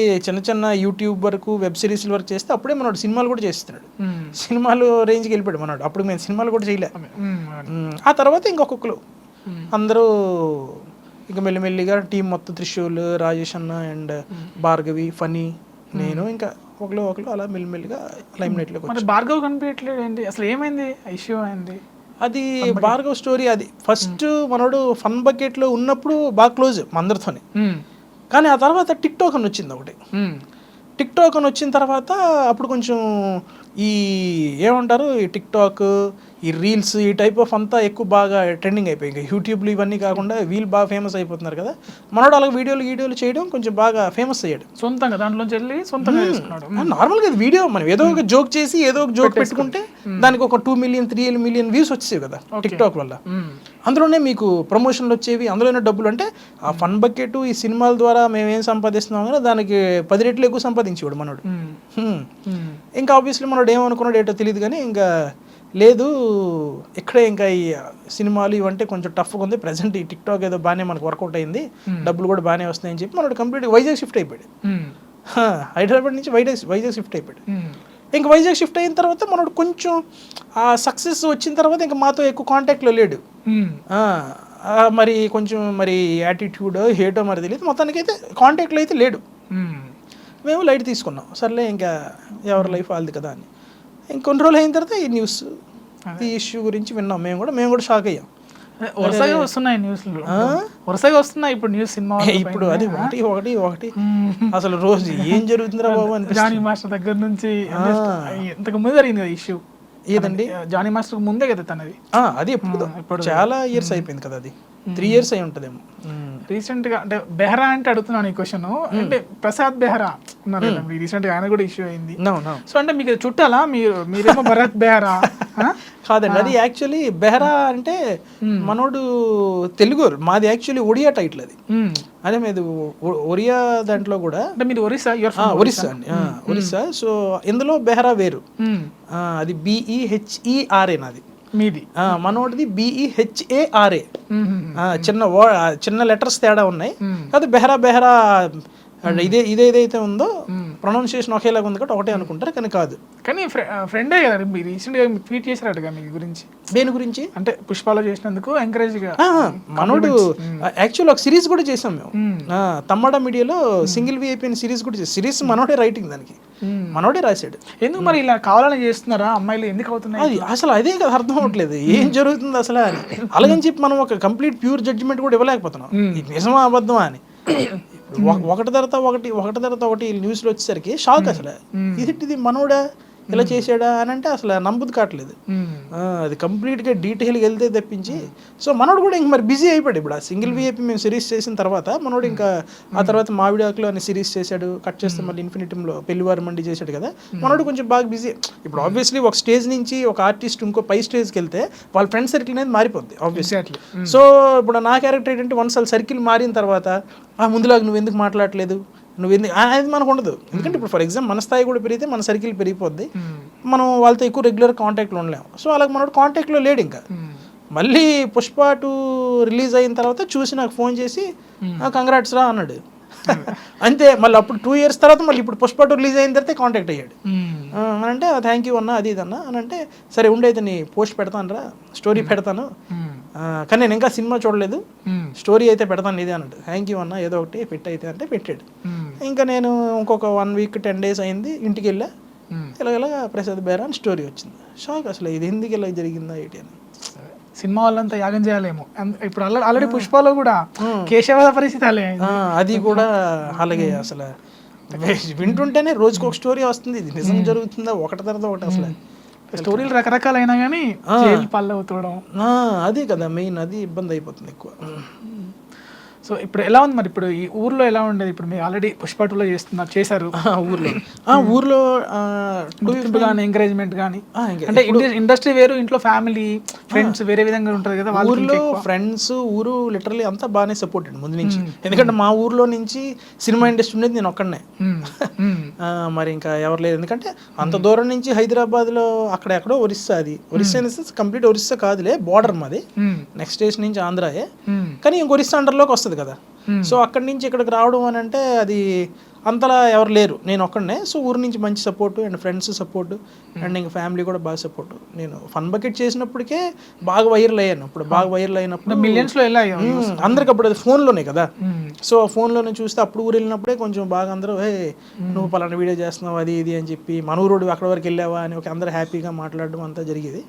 చిన్న యూట్యూబ్ వరకు వెబ్ సిరీస్ల వరకు చేస్తే అప్పుడే మనోడు సినిమాలు కూడా చేస్తున్నాడు. సినిమాలు రేంజ్కి వెళ్ళిపోయాడు మనోడు. అప్పుడు మేము సినిమాలు కూడా చేయలే. ఆ తర్వాత ఇంకొకరు అందరూ ఇంకా మెల్లిమెల్లిగా టీం మొత్తం త్రిశూల్, రాజేష్ అన్న అండ్ భార్గవి, ఫనీ, నేను ఇంకా ఒకరు అలా మెల్లిమెల్లిగా లైమ్ లైట్లోకి వచ్చి. భార్గవ్ కనిపించట్లేదు ఏంటి అసలు? ఏమైంది ఇష్యూ అయింది? అది భార్గవ్ స్టోరీ. అది ఫస్ట్ మనోడు ఫన్ బకెట్లో ఉన్నప్పుడు బాగా క్లోజ్ అందరితోనే. కానీ ఆ తర్వాత టిక్ టాక్ అని వచ్చింది ఒకటి. టిక్ టాక్ అని వచ్చిన తర్వాత అప్పుడు కొంచెం ఈ ఏమంటారు ఈ టిక్ టాక్, ఈ రీల్స్, ఈ టైప్ ఆఫ్ అంతా ఎక్కువ బాగా ట్రెండింగ్ అయిపోయి. ఇంకా యూట్యూబ్లు ఇవన్నీ కాకుండా వీళ్ళు బాగా ఫేమస్ అయిపోతున్నారు కదా. మనోడు అలాగే వీడియోలు చేయడం కొంచెం బాగా ఫేమస్ అయ్యాడు. సొంతంగా దాంట్లోంచి వెళ్ళి సొంతంగా నార్మల్గా వీడియో మనం ఏదో ఒక జోక్ చేసి ఏదో ఒక జోక్ పెట్టుకుంటే దానికి ఒక 2 million 3 million వ్యూస్ వచ్చేవి కదా టిక్ టాక్ వల్ల. అందులోనే మీకు ప్రమోషన్లు వచ్చేవి, అందులోనే డబ్బులు. అంటే ఆ ఫన్ బకెట్ ఈ సినిమాల ద్వారా మేము ఏం సంపాదిస్తున్నాం కదా దానికి 10 రెట్లు ఎక్కువ సంపాదించేవాడు మనోడు. ఇంకా ఆబ్వియస్లీ మనోడు ఏమనుకున్నాడు ఏంటో తెలియదు, కానీ ఇంకా లేదు ఇక్కడే ఇంకా ఈ సినిమాలు ఇవంటే కొంచెం టఫ్గా ఉంది. ప్రజెంట్ ఈ టిక్ టాక్ ఏదో బాగానే మనకు వర్కౌట్ అయింది, డబ్బులు కూడా బాగానే వస్తాయని చెప్పి మనోడు కంప్లీట్గా వైజాగ్ షిఫ్ట్ అయిపోయాడు. హైదరాబాద్ నుంచి వైజాగ్ షిఫ్ట్ అయిపోయాడు. ఇంకా వైజాగ్ షిఫ్ట్ అయిన తర్వాత మనోడు కొంచెం ఆ సక్సెస్ వచ్చిన తర్వాత ఇంకా మాతో ఎక్కువ కాంటాక్ట్లో లేడు. మరి కొంచెం మరి యాటిట్యూడ్ హేటో మరి తెలియదు, మొత్తానికి అయితే కాంటాక్ట్లో అయితే లేడు. మేము లైట్ తీసుకున్నాం, సర్లే ఇంకా ఎవరి లైఫ్ వాళ్ళది కదా అని. ఇంకొన్ని రోజులు అయిన తర్వాత ఈ న్యూస్, ఈ ఇష్యూ గురించి విన్నాం. మేము కూడా షాక్ అయ్యాం. వరుసగా వస్తున్నాయి న్యూస్లు, వరుసగా వస్తున్నాయి ఇప్పుడు న్యూస్ సినిమా. ఇప్పుడు అది ఒకటి అసలు రోజు ఏం జరుగుతుందిరా బాబు అని. జానీ మాస్టర్ దగ్గర నుంచి ఇంతకు ముందు జరిగింది కదా ఇష్యూ. ఏదండి? జానీ మాస్టర్ ముందే కదా తనది. అది ఇప్పుడు చాలా ఇయర్స్ అయిపోయింది కదా, అది 3 years అయి ఉంటుందేమో. రీసెంట్ గా అంటే బెహ్రా అంటే అడుగుతున్నాను ఈ క్వశ్చన్. అంటే ప్రసాద్ బెహ్రా ఉన్నారు కదా, రీసెంట్ గా ఆయన కూడా ఇష్యూ అయింది. సో అంటే మీకు చుట్టాలా మీరేమో భరత్ బెహ్రా? కాదండి, అది యాక్చువల్లీ బెహ్రా అంటే మనోడు తెలుగు, మాది యాక్చువల్లీ ఒడియా టైటిల్ అది. అదే మీది ఒరియా దాంట్లో కూడా. అంటే మీరు ఒరిస్సా? ఒరిస్సా అండి, ఒరిస్సా. సో ఇందులో బెహ్రా వేరు, అది BEHERA నాది. మీది మనోడిది BEHARA. చిన్న లెటర్స్ తేడా ఉన్నాయి. కాదు బెహరా ఇదేదైతే ఉందో ప్రొనౌన్సియేషన్ ఒకేలాగా ఉంది కాబట్టి ఒకటే అనుకుంటారు, కానీ కాదు. కానీ ఫ్రెండే కదా మీరు రీసెంట్గా ట్వీట్ చేశారట మీ గురించి. దేని గురించి? అంటే పుష్పాలో చేసినందుకు ఎంకరేజ్గా. మనోడు యాక్చువల్ ఒక సిరీస్ కూడా చేసాం మేము, తమ్మడ మీడియాలో సింగిల్ VIP అని సిరీస్ కూడా చేసాం. సిరీస్ మనోడే రైటింగ్, దానికి మనోడే రాశాడు. ఎందుకు మరి ఇలా కావాలని చేస్తున్నారా అమ్మాయిలు, ఎందుకు అవుతున్నాయి అది? అసలు అదే కదా అర్థం అవ్వట్లేదు, ఏం జరుగుతుంది అసలు అని. అలాగని చెప్పి మనం ఒక కంప్లీట్ ప్యూర్ జడ్జిమెంట్ కూడా ఇవ్వలేకపోతున్నాం, ఇది నిజమా అబద్ధమా అని. ఒకటి తర్వాత ఒకటి న్యూస్లో వచ్చేసరికి షాక్. అసలు ఇది మనోడా ఇలా చేసాడా అని అంటే అసలు నమ్మదు కావట్లేదు. అది కంప్లీట్గా డీటెయిల్గా వెళ్తే తప్పించి. సో మనోడు కూడా ఇంక మరి బిజీ అయిపోయాడు. ఇప్పుడు ఆ సింగిల్ VIP మేము సిరీస్ చేసిన తర్వాత మనోడు ఇంకా ఆ తర్వాత మావిడాకులో అని సిరీస్ చేశాడు, కట్ చేస్తే మళ్ళీ ఇన్ఫినిటీలో పెళ్లివారు మండి చేశాడు కదా. మనోడు కొంచెం బాగా బిజీ. ఇప్పుడు ఆబ్వియస్లీ ఒక స్టేజ్ నుంచి ఒక ఆర్టిస్ట్ ఇంకో పై స్టేజ్కి వెళ్తే వాళ్ళ ఫ్రెండ్ సర్కిల్ అనేది మారిపోద్ది ఆబ్వియస్లీ. సో ఇప్పుడు నా క్యారెక్టర్ ఏంటంటే వన్స్ వాళ్ళ సర్కిల్ మారిన తర్వాత ముందులాగా నువ్వు ఎందుకు మాట్లాడలేదు, నువ్వు అది మనకు ఉండదు. ఎందుకంటే ఇప్పుడు ఫర్ ఎగ్జాంపుల్ మన స్థాయి కూడా పెరిగితే మన సర్కిల్ పెరిగిపోద్ది, మనం వాళ్ళతో ఎక్కువ రెగ్యులర్ కాంటాక్ట్లో ఉండలేము. సో అలాగే మనోడు కాంటాక్ట్లో లేడు. ఇంకా మళ్ళీ పుష్ప 2 రిలీజ్ అయిన తర్వాత చూసి నాకు ఫోన్ చేసి కంగ్రాట్స్ రా అన్నాడు. అంతే. మళ్ళీ అప్పుడు 2 years తర్వాత మళ్ళీ ఇప్పుడు పుష్ప 2 రిలీజ్ అయిన తర్వాత కాంటాక్ట్ అయ్యాడు. అని అంటే థ్యాంక్ యూ అన్న, అది ఇదన్నా అని అంటే సరే ఉండైతే నీ పోస్ట్ పెడతాను రా, స్టోరీ పెడతాను, కానీ నేను ఇంకా సినిమా చూడలేదు, స్టోరీ అయితే పెడతాను ఇదే అన్నాడు. థ్యాంక్ యూ అన్న, ఏదో ఒకటి పెట్టయితే అంటే పెట్టాడు. ఇంకా నేను ఇంకొక 1 week 10 days అయింది, ఇంటికి వెళ్ళా, ఇలాగ ప్రసాద్ బేరా అని స్టోరీ వచ్చింది. షాక్ అసలు, ఇది ఎందుకు ఇలా జరిగిందా ఏంటి అని. సినిమా వాళ్ళంతా యాగం చేయాలేమో. ఇప్పుడు ఆల్రెడీ పుష్పలో కూడా కేశవ పరిస్థితి అలాగే, అది కూడా అలాగే. అసలు వింటుంటేనే రోజుకి ఒక స్టోరీ వస్తుంది, ఇది నిజం జరుగుతుందా ఒకటి తర్వాత ఒకటి. అసలు స్టోరీలు రకరకాలైనా కానీ పళ్ళు అవుతూడడం, అదే కదా మెయిన్, అది ఇబ్బంది అయిపోతుంది ఎక్కువ. సో ఇప్పుడు ఎలా ఉంది మరి, ఇప్పుడు ఈ ఊర్లో ఎలా ఉండేది? ఇప్పుడు మీరు ఆల్రెడీ పుష్ప 2లో చేశారు ఊర్లో కానీ ఎంకరేజ్మెంట్ కానీ, అంటే ఇండస్ట్రీ వేరు, ఇంట్లో ఫ్యామిలీ ఫ్రెండ్స్ వేరే విధంగా ఉంటుంది కదా. ఊర్లో ఫ్రెండ్స్, ఊరు లిటరలీ అంతా బాగానే సపోర్టెడ్ ముందు నుంచి. ఎందుకంటే మా ఊర్లో నుంచి సినిమా ఇండస్ట్రీ ఉండేది నేను ఒక్కడనే, మరి ఇంకా ఎవరు లేదు. ఎందుకంటే అంత దూరం నుంచి హైదరాబాద్లో అక్కడెక్కడో ఒరిస్సా, అది ఒరిస్సా కంప్లీట్ ఒరిస్సా కాదులే, బార్డర్ మాది, నెక్స్ట్ స్టేషన్ నుంచి ఆంధ్రాయే, కానీ ఇంక ఒరిస్సా అండర్లోకి వస్తుంది కదా. సో అక్కడి నుంచి ఇక్కడికి రావడం అని అంటే అది అంతలా ఎవరు లేరు, నేను ఒక్కడనే. సో ఊరు నుంచి మంచి support and friends support and ఇంకా ఫ్యామిలీ కూడా బాగా సపోర్టు. నేను ఫన్ బకెట్ చేసినప్పటికే బాగా వైరల్ అయ్యాను. ఇప్పుడు బాగా వైరల్ అయినప్పుడు మిలియన్స్లో ఎలా అందరికి అప్పుడు అది ఫోన్లోనే కదా. సో ఫోన్లోనే చూస్తే అప్పుడు ఊరు వెళ్ళినప్పుడే కొంచెం బాగా అందరూ నువ్వు పలానా వీడియో చేస్తున్నావు అది ఇది అని చెప్పి, మన ఊరోడు అక్కడ వరకు వెళ్ళావా అని ఒక అందరూ హ్యాపీగా మాట్లాడడం అంతా జరిగేది.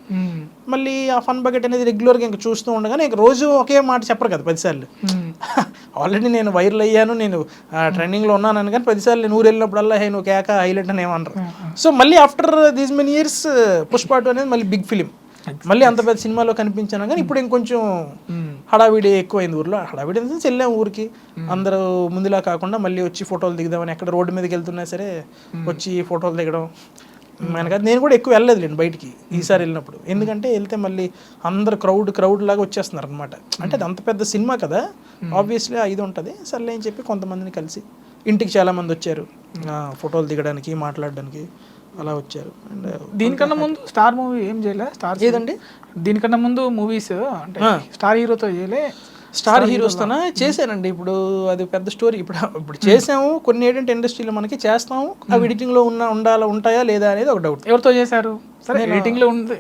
మళ్ళీ ఆ ఫన్ బకెట్ అనేది రెగ్యులర్గా ఇంకా చూస్తూ ఉండగానే ఇంక రోజు ఒకే మాట చెప్పరు కదా 10 సార్లు. ఆల్రెడీ నేను వైరల్ అయ్యాను, నేను ట్రెండింగ్లో ఉన్నాను కానీ 10 సార్లు నేను ఊరు వెళ్ళినప్పుడల్లా నువ్వు కేక హైలైట్ అని ఏమన్నారు. సో మళ్ళీ after these many years Pushpa 2 అనేది మళ్ళీ బిగ్ ఫిలిం, మళ్ళీ అంత పెద్ద సినిమాలో కనిపించాను. కానీ ఇప్పుడు ఇంకొంచెం హడావిడి ఎక్కువైంది ఊర్లో. హడావిడి అంటే వెళ్ళాం ఊరికి, అందరూ ముందులా కాకుండా మళ్ళీ వచ్చి ఫోటోలు దిగుదామని, ఎక్కడ రోడ్డు మీదకి వెళ్తున్నా సరే వచ్చి ఫోటోలు దిగడం. నేను కూడా ఎక్కువ వెళ్ళలేదులేండి బయటికి ఈసారి వెళ్ళినప్పుడు, ఎందుకంటే వెళ్తే మళ్ళీ అందరు క్రౌడ్ లాగా వచ్చేస్తున్నారు అనమాట. అంటే అది అంత పెద్ద సినిమా కదా, ఆబ్వియస్లీ ఇది ఉంటుంది. సర్లే అని చెప్పి కొంతమందిని కలిసి, ఇంటికి చాలామంది వచ్చారు ఫోటోలు దిగడానికి, మాట్లాడడానికి అలా వచ్చారు. అండ్ దీనికన్నా ముందు స్టార్ మూవీ ఏం చేయలే? స్టార్ ఏదండి? దీనికన్నా ముందు మూవీస్ అంటే స్టార్ హీరోతో చేయలే? స్టార్ హీరోస్తోనే చేశానండి. ఇప్పుడు అది పెద్ద స్టోరీ. ఇప్పుడు చేసాము కొన్ని, ఏంటంటే ఇండస్ట్రీలో మనకి చేస్తాము, అవి ఎడిటింగ్లో ఉంటాయా లేదా అనేది ఒక డౌట్. ఎవరితో చేశారు? సరే ఎడిటింగ్లో ఉంది.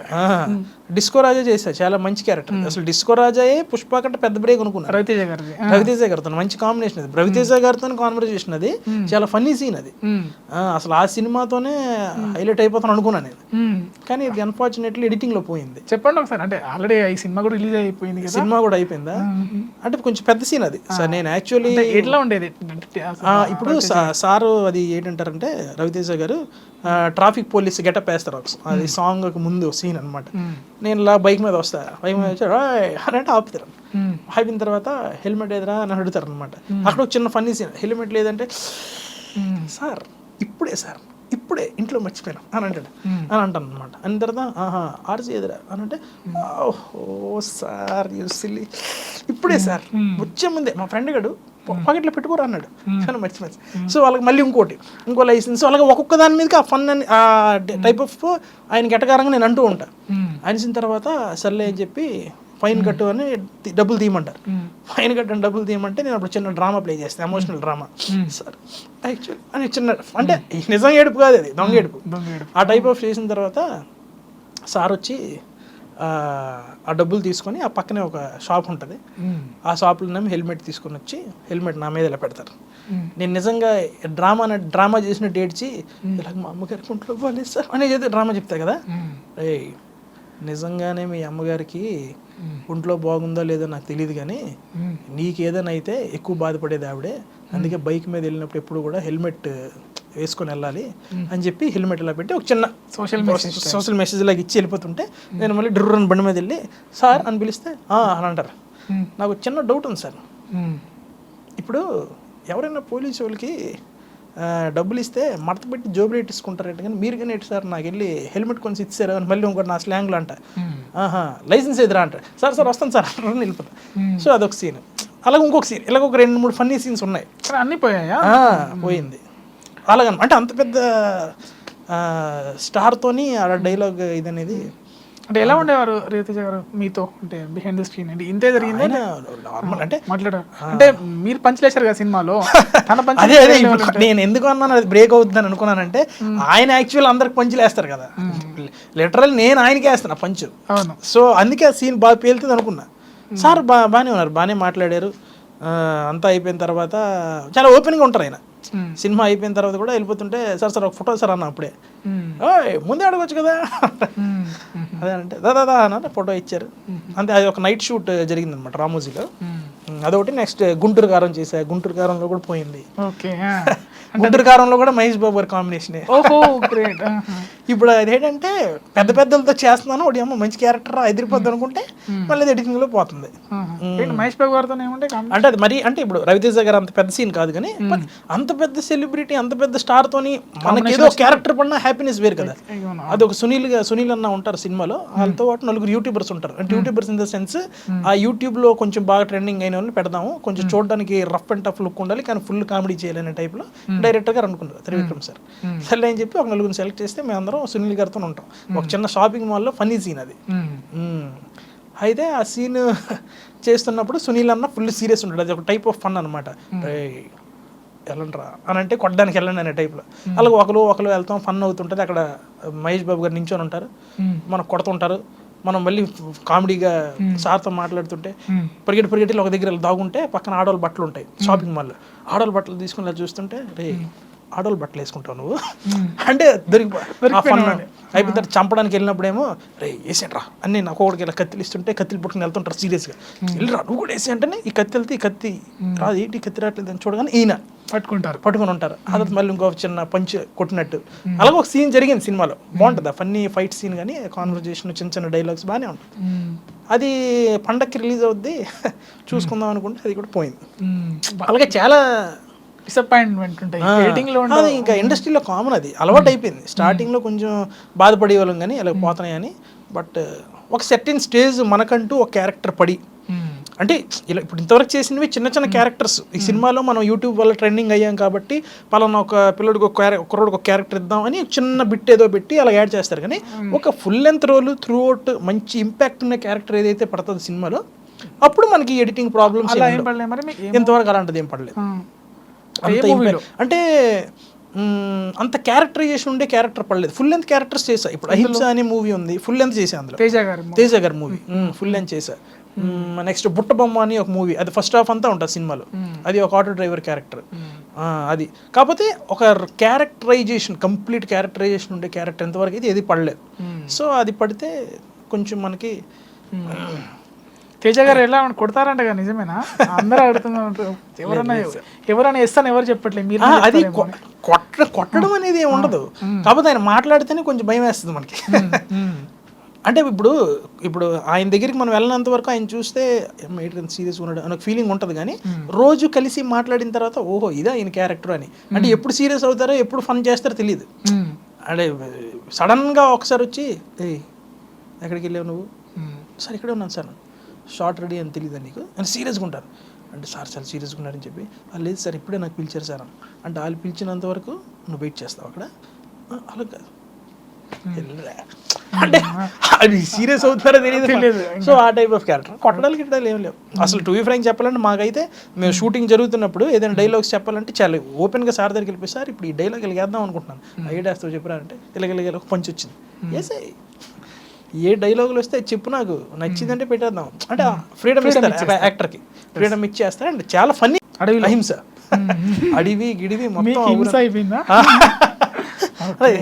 డిస్కో రాజా చేశా, చాలా మంచి క్యారెక్టర్. అసలు డిస్కో రాజాయే పుష్ప కంటే పెద్ద బ్రేక్ అనుకున్నాను. రవితేజ గారితో మంచి కాంబినేషన్ అది, రవితేజ గారితో కాన్వర్జేషన్ అది చాలా ఫన్నీ సీన్ అది. అసలు ఆ సినిమాతోనే హైలైట్ అయిపోతాను అనుకున్నాను నేను, కానీ ఇది అన్ఫార్చునేట్లీ ఎడిటింగ్ లో పోయింది. చెప్పండి ఒకసారి, అంటే ఆల్రెడీ ఈ సినిమా కూడా రిలీజ్ అయిపోయింది కదా. సినిమా కూడా అయిపోయిందా? అంటే కొంచెం పెద్ద సీన్ అది సార్. నేను యాక్చువల్లీ ఎట్లా ఉండేది ఇప్పుడు సారు అది ఏంటంటారంటే, రవితేజ గారు ట్రాఫిక్ పోలీస్ గెటప్ వేస్తారు, అది సాంగ్ ముందు సీన్ అనమాట. నేను ఇలా బైక్ మీద వస్తా, బైక్ మీద వచ్చి అని అంటే ఆపుతారు. ఆపిన తర్వాత హెల్మెట్ ఏదరా అని అడుగుతారు అనమాట. అక్కడ ఒక చిన్న ఫన్నీ సీన్, హెల్మెట్ లేదంటే సార్ ఇప్పుడే ఇంట్లో మర్చిపోయాను అని అంటాడు, అని అంటాను అనమాట. అని తర్వాత ఆర్సీ ఎదురా అని అంటే, ఓ సార్ యూసిల్లీ ఇప్పుడే సార్ వచ్చే ముందే మా ఫ్రెండ్ గడు పాకెట్లో పెట్టుకోరు అన్నాడు. కానీ మంచి సో వాళ్ళకి మళ్ళీ ఇంకో లైసెన్స్ అలాగే ఒక్కొక్క దాని మీదకి ఆ ఫన్ అని ఆ టైప్ ఆఫ్ ఆయనకి ఎటకారంగా నేను అంటూ ఉంటాను. అనిసిన తర్వాత సర్లే అని చెప్పి ఫైన్ కట్టు అని డబ్బులు తీయమంటారు. ఫైన్ కట్టని డబ్బులు తీయమంటే నేను అప్పుడు చిన్న డ్రామా ప్లే చేస్తాను, ఎమోషనల్ డ్రామా. సార్ యాక్చువల్లీ అని చిన్న అంటే నిజం ఏడుపు కాదు, అది దొంగ ఏడుపు. ఆ టైప్ ఆఫ్ చేసిన తర్వాత సార్ వచ్చి ఆ డబ్బులు తీసుకొని ఆ పక్కనే ఒక షాప్ ఉంటుంది, ఆ షాప్లో హెల్మెట్ తీసుకొని వచ్చి హెల్మెట్ నా మీద ఇలా పెడతారు. నేను నిజంగా డ్రామా చేసినట్టు ఏడ్చి ఇలాగ మా అమ్మగారికి ఒంట్లో బాగాలేదు సార్ అని ఏదో డ్రామా చెప్తా కదా, నిజంగానే మీ అమ్మగారికి ఒంట్లో బాగుందో లేదో నాకు తెలియదు, కానీ నీకేదైనా అయితే ఎక్కువ బాధపడేది ఆవిడే, అందుకే బైక్ మీద వెళ్ళినప్పుడు ఎప్పుడు కూడా హెల్మెట్ వేసుకొని వెళ్ళాలి అని చెప్పి హెల్మెట్ ఇలా పెట్టి ఒక చిన్న సోషల్ మెసేజ్ లాగా ఇచ్చి వెళ్ళిపోతుంటే నేను మళ్ళీ డ్రూరన్ బండి మీద వెళ్ళి సార్ అని పిలిస్తే అని అంటారు. నాకు చిన్న డౌట్ ఉంది సార్, ఇప్పుడు ఎవరైనా పోలీసు వాళ్ళకి డబ్బులు ఇస్తే మడత పెట్టి జోబులు ఇట్టిసుకుంటారంట, కానీ మీరు కానీ ఎట్టు సార్ నాకు వెళ్ళి హెల్మెట్ కొనిసి ఇచ్చారు అని మళ్ళీ ఇంకోటి నా స్లాంగ్లో అంట, లైసెన్స్ ఎదురా అంటారు. సార్ వస్తాను సార్ అని వెళ్ళిపోతా. సో అదొక సీన్. అలాగే ఇంకొక సీన్, ఇలాగ ఒక 2-3 ఫన్నీ సీన్స్ ఉన్నాయి. అన్నీ పోయాయా? పోయింది అలాగని అంటే అంత పెద్ద స్టార్తోని ఆ డైలాగ్ ఇది అనేది. అంటే ఎలా ఉండేవారు రవితేజ గారు మీతో, అంటే బిహైండ్ ద స్క్రీన్ అంటే ఇంతే జరిగింది నార్మల్ అంటే మాట్లాడారు అంటే మీరు పంచలేశారు కదా సినిమాలో తన పంచ్. అదే నేను ఎందుకు అన్నాను అది బ్రేక్ అవుతుందని అనుకున్నానంటే, ఆయన యాక్చువల్ అందరికి పంచులు వేస్తారు కదా, లిటరల్ నేను ఆయనకి వేస్తాను పంచు. సో అందుకే ఆ సీన్ బాగా పేలుతుంది అనుకున్నా. సార్ బాగానే ఉన్నారు, బాగానే మాట్లాడారు. అంతా అయిపోయిన తర్వాత చాలా ఓపెన్గా ఉంటారు ఆయన. సినిమా అయిపోయిన తర్వాత కూడా వెళ్ళిపోతుంటే సార్ ఒక ఫోటో సార్ అన్న అప్పుడే ముందే అడగచ్చు కదా అదే అంటే దాదా అన్న ఫోటో ఇచ్చారు అంతే. అది ఒక నైట్ షూట్ జరిగింది అనమాట రామోజీలో, అదొకటి. నెక్స్ట్ గుంటూరు కారం చేశా, గుంటూరు కారంలో కూడా పోయింది. గుంటూరు కారంలో కూడా మహేష్ బాబు గారి కాంబినేషన్. ఇప్పుడు అదేంటంటే పెద్ద పెద్దలతో చేస్తున్నాను, ఒకటి అమ్మ మంచి క్యారెక్టర్ ఎదిరిపోద్ది అనుకుంటే మళ్ళీ ఎడిటింగ్ లో పోతుంది. మహేష్ బాబు గారితో అంటే అది మరి అంటే ఇప్పుడు రవితేజ గారు అంత పెద్ద సీన్ కాదు, కానీ అంత పెద్ద సెలబ్రిటీ అంత పెద్ద స్టార్ తోని మనకి ఏదో క్యారెక్టర్ పడిన హ్యాపీనెస్ వేరు కదా. అది ఒక సునీల్ అన్న ఉంటారు సినిమాలో, వాళ్ళతో పాటు 4 యూట్యూబర్స్ ఉంటారు. అంటే యూట్యూబర్స్ ఇన్ ద సెన్స్ ఆ యూట్యూబ్ లో కొంచెం బాగా ట్రెండింగ్ అయిన వాళ్ళని పెడదాము, కొంచెం చూడడానికి రఫ్ అండ్ టఫ్ లుక్ ఉండాలి కానీ ఫుల్ కామెడీ చేయాలనే టైప్ లో డైరెక్టర్ గారు అనుకున్నారు త్రివిక్రమ్ సార్. సరే అని చెప్పి ఒక 4 సెలెక్ట్ చేస్తే మేమందరం సునీల్ గారితో ఉంటాం ఒక చిన్న షాపింగ్ మాల్లో. ఫన్నీ సీన్ అది. అయితే ఆ సీన్ చేస్తున్నప్పుడు సునీల్ అన్న ఫుల్ సీరియస్ ఉంటాడు, అది ఒక టైప్ ఆఫ్ ఫన్ అనమాట. వెళ్ళండి రా అని అంటే కొట్టడానికి వెళ్ళండి అనే టైప్లో. అలాగే ఒకరు వెళ్తాం, ఫన్ అవుతుంటుంది. అక్కడ మహేష్ బాబు గారు నించొని ఉంటారు, మనకు కొడుతుంటారు. మనం మళ్ళీ కామెడీగా సార్తో మాట్లాడుతుంటే పరిగెట్టి ఒక దగ్గర దాగుంటే పక్కన ఆడవాళ్ళ బట్టలు ఉంటాయి షాపింగ్ మాల్లో. ఆడవాళ్ళ బట్టలు తీసుకుని చూస్తుంటే రే ఆడవాళ్ళు బట్టలు వేసుకుంటావు నువ్వు అంటే అయిపోయిన తర్వాత చంపడానికి వెళ్ళినప్పుడేమో రే వేసేంట్రా అని నాకు ఒకటికి ఇలా కత్తిలు ఇస్తుంటే కత్తిలు పుట్టుకుని వెళ్తుంటారు సీరియస్గా. వెళ్ళిరా నువ్వు కూడా వేసి అంటేనే ఈ కత్తి వెళ్తే ఈ కత్తి రాదు, ఏంటి కత్తి రావట్లేదు అని చూడగానే ఈయన పట్టుకుని ఉంటారు. అదే మళ్ళీ ఇంకో చిన్న పంచ్ కొట్టినట్టు అలాగే ఒక సీన్ జరిగింది సినిమాలో. బాగుంటుంది ఆ ఫన్నీ ఫైట్ సీన్, కానీ కాన్వర్జేషన్ చిన్న డైలాగ్స్ బాగానే ఉంటుంది. అది పండక్కి రిలీజ్ అవుద్ది చూసుకుందాం అనుకుంటే అది కూడా పోయింది. అలాగే చాలా డిసప్పాయింట్మెంట్ ఉంటాయి అది ఇంకా ఇండస్ట్రీలో కామన్, అది అలవాటు అయిపోయింది. స్టార్టింగ్లో కొంచెం బాధపడేవాళ్ళం కానీ అలా పోతున్నాయని. బట్ ఒక సెర్టైన్ స్టేజ్ మనకంటూ ఒక క్యారెక్టర్ పడి, అంటే ఇలా ఇప్పుడు ఇంతవరకు చేసినవి చిన్న క్యారెక్టర్స్. ఈ సినిమాలో మనం యూట్యూబ్ వల్ల ట్రెండింగ్ అయ్యాం కాబట్టి పలానా ఒక పిల్లడికి ఒక క్యారెక్టర్ ఇద్దామని చిన్న బిట్ ఏదో పెట్టి అలా యాడ్ చేస్తారు. కానీ ఒక full length role throughout మంచి ఇంపాక్ట్ ఉన్న క్యారెక్టర్ ఏదైతే పడుతుంది సినిమాలో, అప్పుడు మనకి ఎడిటింగ్ ప్రాబ్లమ్స్ ఇంతవరకు అలాంటిది ఏం పడలేదు. అంటే అంత క్యారెక్టరైజేషన్ ఉండే క్యారెక్టర్ పడలేదు. ఫుల్ లెంత్ క్యారెక్టర్స్ చేశా. ఇప్పుడు అహింస అనే మూవీ ఉంది, ఫుల్ లెంత్ చేసా. అందులో తేజ గారి మూవీ ఫుల్ లెంత్ చేశా. నెక్స్ట్ బుట్ట బొమ్మ అని ఒక మూవీ, అది ఫస్ట్ హాఫ్ అంతా ఉంటుంది సినిమాలో. అది ఒక ఆటో డ్రైవర్ క్యారెక్టర్. అది కాకపోతే ఒక క్యారెక్టరైజేషన్, కంప్లీట్ క్యారెక్టరైజేషన్ ఉండే క్యారెక్టర్ ఎంతవరకు అయితే ఏది పడలేదు. సో అది పడితే కొంచెం మనకి. తేజ గారు ఎలా కొడతారంట కదా, నిజమేనా? అందరూ అడుగుతున్నారు, ఎవరైనా ఇస్తాను ఎవరు చెప్పట్లేదు మీరు. అది కొట్టడం అనేది ఏమి ఉండదు, కాకపోతే ఆయన మాట్లాడితేనే కొంచెం భయం వేస్తుంది మనకి. అంటే ఇప్పుడు ఆయన దగ్గరికి మనం వెళ్ళినంత వరకు ఆయన చూస్తే సీరియస్ ఉన్నాడు అనే ఫీలింగ్ ఉంటుంది. కానీ రోజు కలిసి మాట్లాడిన తర్వాత ఓహో ఇదా ఈయన క్యారెక్టర్ అని. అంటే ఎప్పుడు సీరియస్ అవుతారో ఎప్పుడు ఫన్ చేస్తారో తెలియదు. అంటే సడన్గా ఒకసారి వచ్చి ఎక్కడికి వెళ్ళావు నువ్వు? సార్ ఇక్కడే ఉన్నాను సార్, షార్ట్ రెడీ అని తెలియదు నీకు అని సీరియస్గా ఉంటారు. అంటే సార్ చాలా సీరియస్గా ఉన్నారని చెప్పి లేదు సార్ ఇప్పుడే నాకు పిలిచారు సార్ అంటే వాళ్ళు పిలిచినంత వరకు నువ్వు వెయిట్ చేస్తావు అక్కడ అలా కాదు అంటే అది సీరియస్ అవుతున్నారో తెలియదు. సో ఆ టైప్ ఆఫ్ క్యారెక్టర్ కొట్టడాలు గిట్టడాలు ఏం లేవు అసలు. టు బి ఫ్రాంక్ చెప్పాలంటే మాకైతే మేము షూటింగ్ జరుగుతున్నప్పుడు ఏదైనా డైలాగ్స్ చెప్పాలంటే చాలా ఓపెన్గా సార్ దగ్గరికి వెళ్ళిపోయి సార్ ఇప్పుడు ఈ డైలాగ్ వెళ్ళేద్దాం అనుకుంటున్నాను ఐడియాస్తో చెప్పరా అంటే ఇలాగ పంచి వచ్చింది ఏసే ఏ డైలాగులు వస్తే చెప్పు నాకు నచ్చిందంటే పెట్టేద్దాం అంటే ఫ్రీడమ్ ఇస్తారు యాక్టర్కి ఫ్రీడమ్ ఇచ్చేస్తారు అంటే చాలా ఫన్నీ అహింస అడివి గిడివి మొత్తం అయిపోయిందా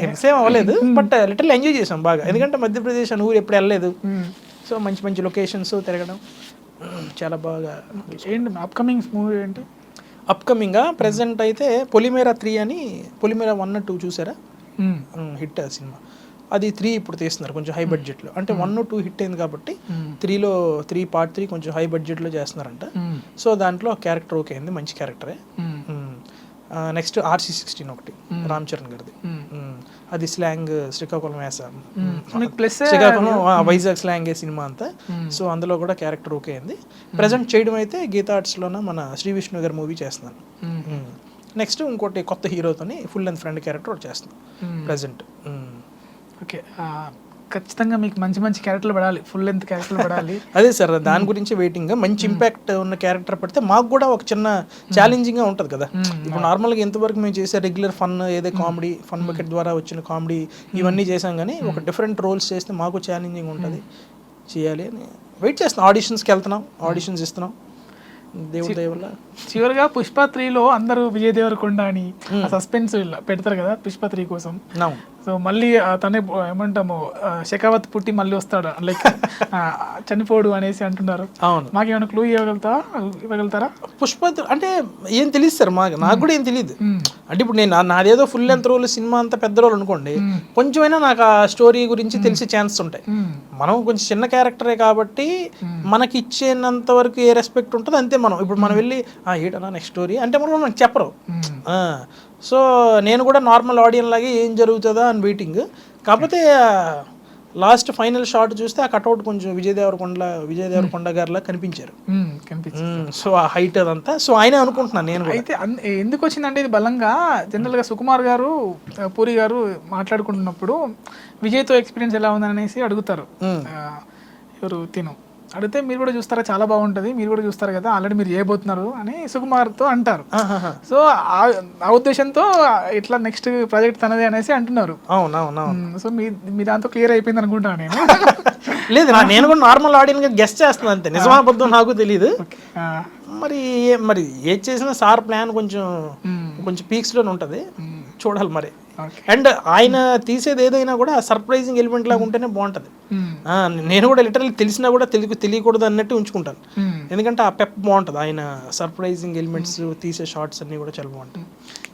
హింసేం అవ్వలేదు బట్ లిటిల్ ఎంజాయ్ చేసాం బాగా ఎందుకంటే మధ్యప్రదేశ్ అని ఊరు ఎప్పుడు వెళ్ళలేదు సో మంచి మంచి లొకేషన్స్ తిరగడం చాలా బాగా. ఏంటి అప్కమింగ్ మూవీ ఏంటి? అప్కమింగ్గా ప్రెసెంట్ అయితే పొలిమేరా 3 అని పొలిమేరా 1 2 చూసారా హిట్ ఆ సినిమా అది 3 ఇప్పుడు తీస్తున్నారు కొంచెం హై బడ్జెట్లో అంటే 1 2 హిట్ అయింది కాబట్టి 3 పార్ట్ 3 కొంచెం హై బడ్జెట్లో చేస్తున్నారంట. సో దాంట్లో క్యారెక్టర్ ఓకే అయింది మంచి క్యారెక్టరే. నెక్స్ట్ RC16 ఒకటి రామ్ చరణ్ గారిది అది slang Srikakulam Srikakulam Vizag slang cinema అంతా. సో అందులో కూడా క్యారెక్టర్ ఓకే అయింది. ప్రజెంట్ చేయడం అయితే గీతా ఆర్ట్స్లోన మన శ్రీ విష్ణు గారి మూవీ చేస్తున్నాను. నెక్స్ట్ ఇంకోటి కొత్త హీరోతోని ఫుల్ లెంత్ ఫ్రెండ్ క్యారెక్టర్ ఒకటి చేస్తున్నాను ప్రజెంట్. ఓకే ఖచ్చితంగా మీకు మంచి మంచి క్యారెక్టర్లు పడాలి, ఫుల్ లెంత్ క్యారెక్టర్లు పడాలి. అదే సార్ దాని గురించి వెయిటింగ్. మంచి ఇంపాక్ట్ ఉన్న క్యారెక్టర్ పడితే మాకు కూడా ఒక చిన్న ఛాలెంజింగ్గా ఉంటుంది కదా. ఇప్పుడు నార్మల్గా ఎంతవరకు మేము చేసే రెగ్యులర్ ఫన్ ఏదో కామెడీ ఫన్ బకెట్ ద్వారా వచ్చిన కామెడీ ఇవన్నీ చేసాం కానీ ఒక డిఫరెంట్ రోల్స్ చేస్తే మాకు ఛాలెంజింగ్ ఉంటుంది చేయాలి అని వెయిట్ చేస్తున్నాం. ఆడిషన్స్కి వెళ్తున్నాం, ఆడిషన్స్ ఇస్తున్నాం దేవుడి దయ వల్ల. చివరిగా పుష్ప 3లో అందరూ విజయ్ దేవరకొండ అని సస్పెన్స్ పెడతారు కదా పుష్ప 3 కోసం. సో మళ్ళీ తనే ఏమంటాము షెకావత్ పుట్టి మళ్ళీ వస్తాడు లైక్ చనిపోడు అనేసి అంటున్నారు. అవును మాకేమైనా క్లూ ఇవ్వగలుగుతారా? పుష్ప అంటే ఏం తెలియదు సార్ నాకు కూడా ఏం తెలియదు. అంటే ఇప్పుడు నేను నాదేదో ఫుల్ లెంత్ రోల్ సినిమా అంత పెద్ద రోల్ అనుకోండి కొంచెమైనా నాకు ఆ స్టోరీ గురించి తెలిసే ఛాన్స్ ఉంటాయి. మనం కొంచెం చిన్న క్యారెక్టరే కాబట్టి మనకి ఇచ్చేంత వరకు ఏ రెస్పెక్ట్ ఉంటుందో అంతే. మనం ఇప్పుడు మనం వెళ్ళి ఏటన్నా నెక్స్ట్ స్టోరీ అంటే మనకు చెప్పరు. సో నేను కూడా నార్మల్ ఆడియన్స్ లాగే ఏం జరుగుతుందా అని వెయిటింగ్. కాకపోతే లాస్ట్ ఫైనల్ షాట్ చూస్తే ఆ కట్అవుట్ కొంచెం విజయ్ దేవరకొండ గారిలా కనిపించారు. సో ఆ హైట్ అదంతా సో ఆయనే అనుకుంటున్నాను నేను. అయితే ఎందుకు వచ్చిందంటే ఇది బలంగా జనరల్గా సుకుమార్ గారు పూరి గారు మాట్లాడుకుంటున్నప్పుడు విజయ్తో ఎక్స్పీరియన్స్ ఎలా ఉందని అనేసి అడుగుతారు. ఎవరు అడిగితే మీరు కూడా చూస్తారా చాలా బాగుంటుంది మీరు కూడా చూస్తారు కదా ఆల్రెడీ మీరు చేయబోతున్నారు అని సుకుమార్తో అంటారు. సో ఆ ఉద్దేశంతో ఇట్లా నెక్స్ట్ ప్రాజెక్ట్ తనదే అనేసి అంటున్నారు. సో మీ దాంతో క్లియర్ అయిపోయింది అనుకుంటాను నేను. లేదు నేను కూడా నార్మల్ ఆడియన్స్ గెస్ట్ చేస్తున్నాను అంతే, నిజమాబద్ధం నాకు తెలియదు. మరి ఏది చేసినా సార్ ప్లాన్ కొంచెం పీక్స్లోనే ఉంటుంది చూడాలి మరి. అండ్ ఆయన తీసేది ఏదైనా కూడా సర్ప్రైజింగ్ ఎలిమెంట్ లాగా ఉంటేనే బాగుంటుంది. నేను కూడా లిటరల్లీ తెలిసినా కూడా తెలియకూడదు అన్నట్టు ఉంచుకుంటాను. ఎందుకంటే ఆ పెప్ బాగుంటుంది ఆయన సర్ప్రైజింగ్ ఎలిమెంట్స్ తీసే షార్ట్స్ అన్ని కూడా చాలా బాగుంటాయి.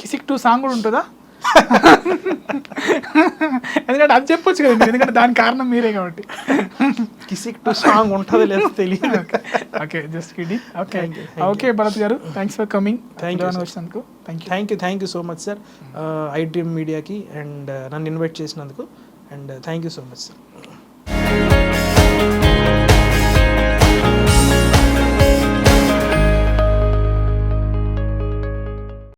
కిసిక్ 2 సాంగ్ కూడా ఉంటుందా? ఎందుకంటే అది చెప్పొచ్చు కదా ఎందుకంటే దాని కారణం మీరే కాబట్టి. కిసిక్ 2 సాంగ్ ఉంటుందో లేదో తెలియదు. Okay just kidding. Okay Bharat garu thanks for coming. Thank you so much sir I dream మీడియాకి అండ్ నన్ను ఇన్వైట్ చేసినందుకు and thank you so much sir.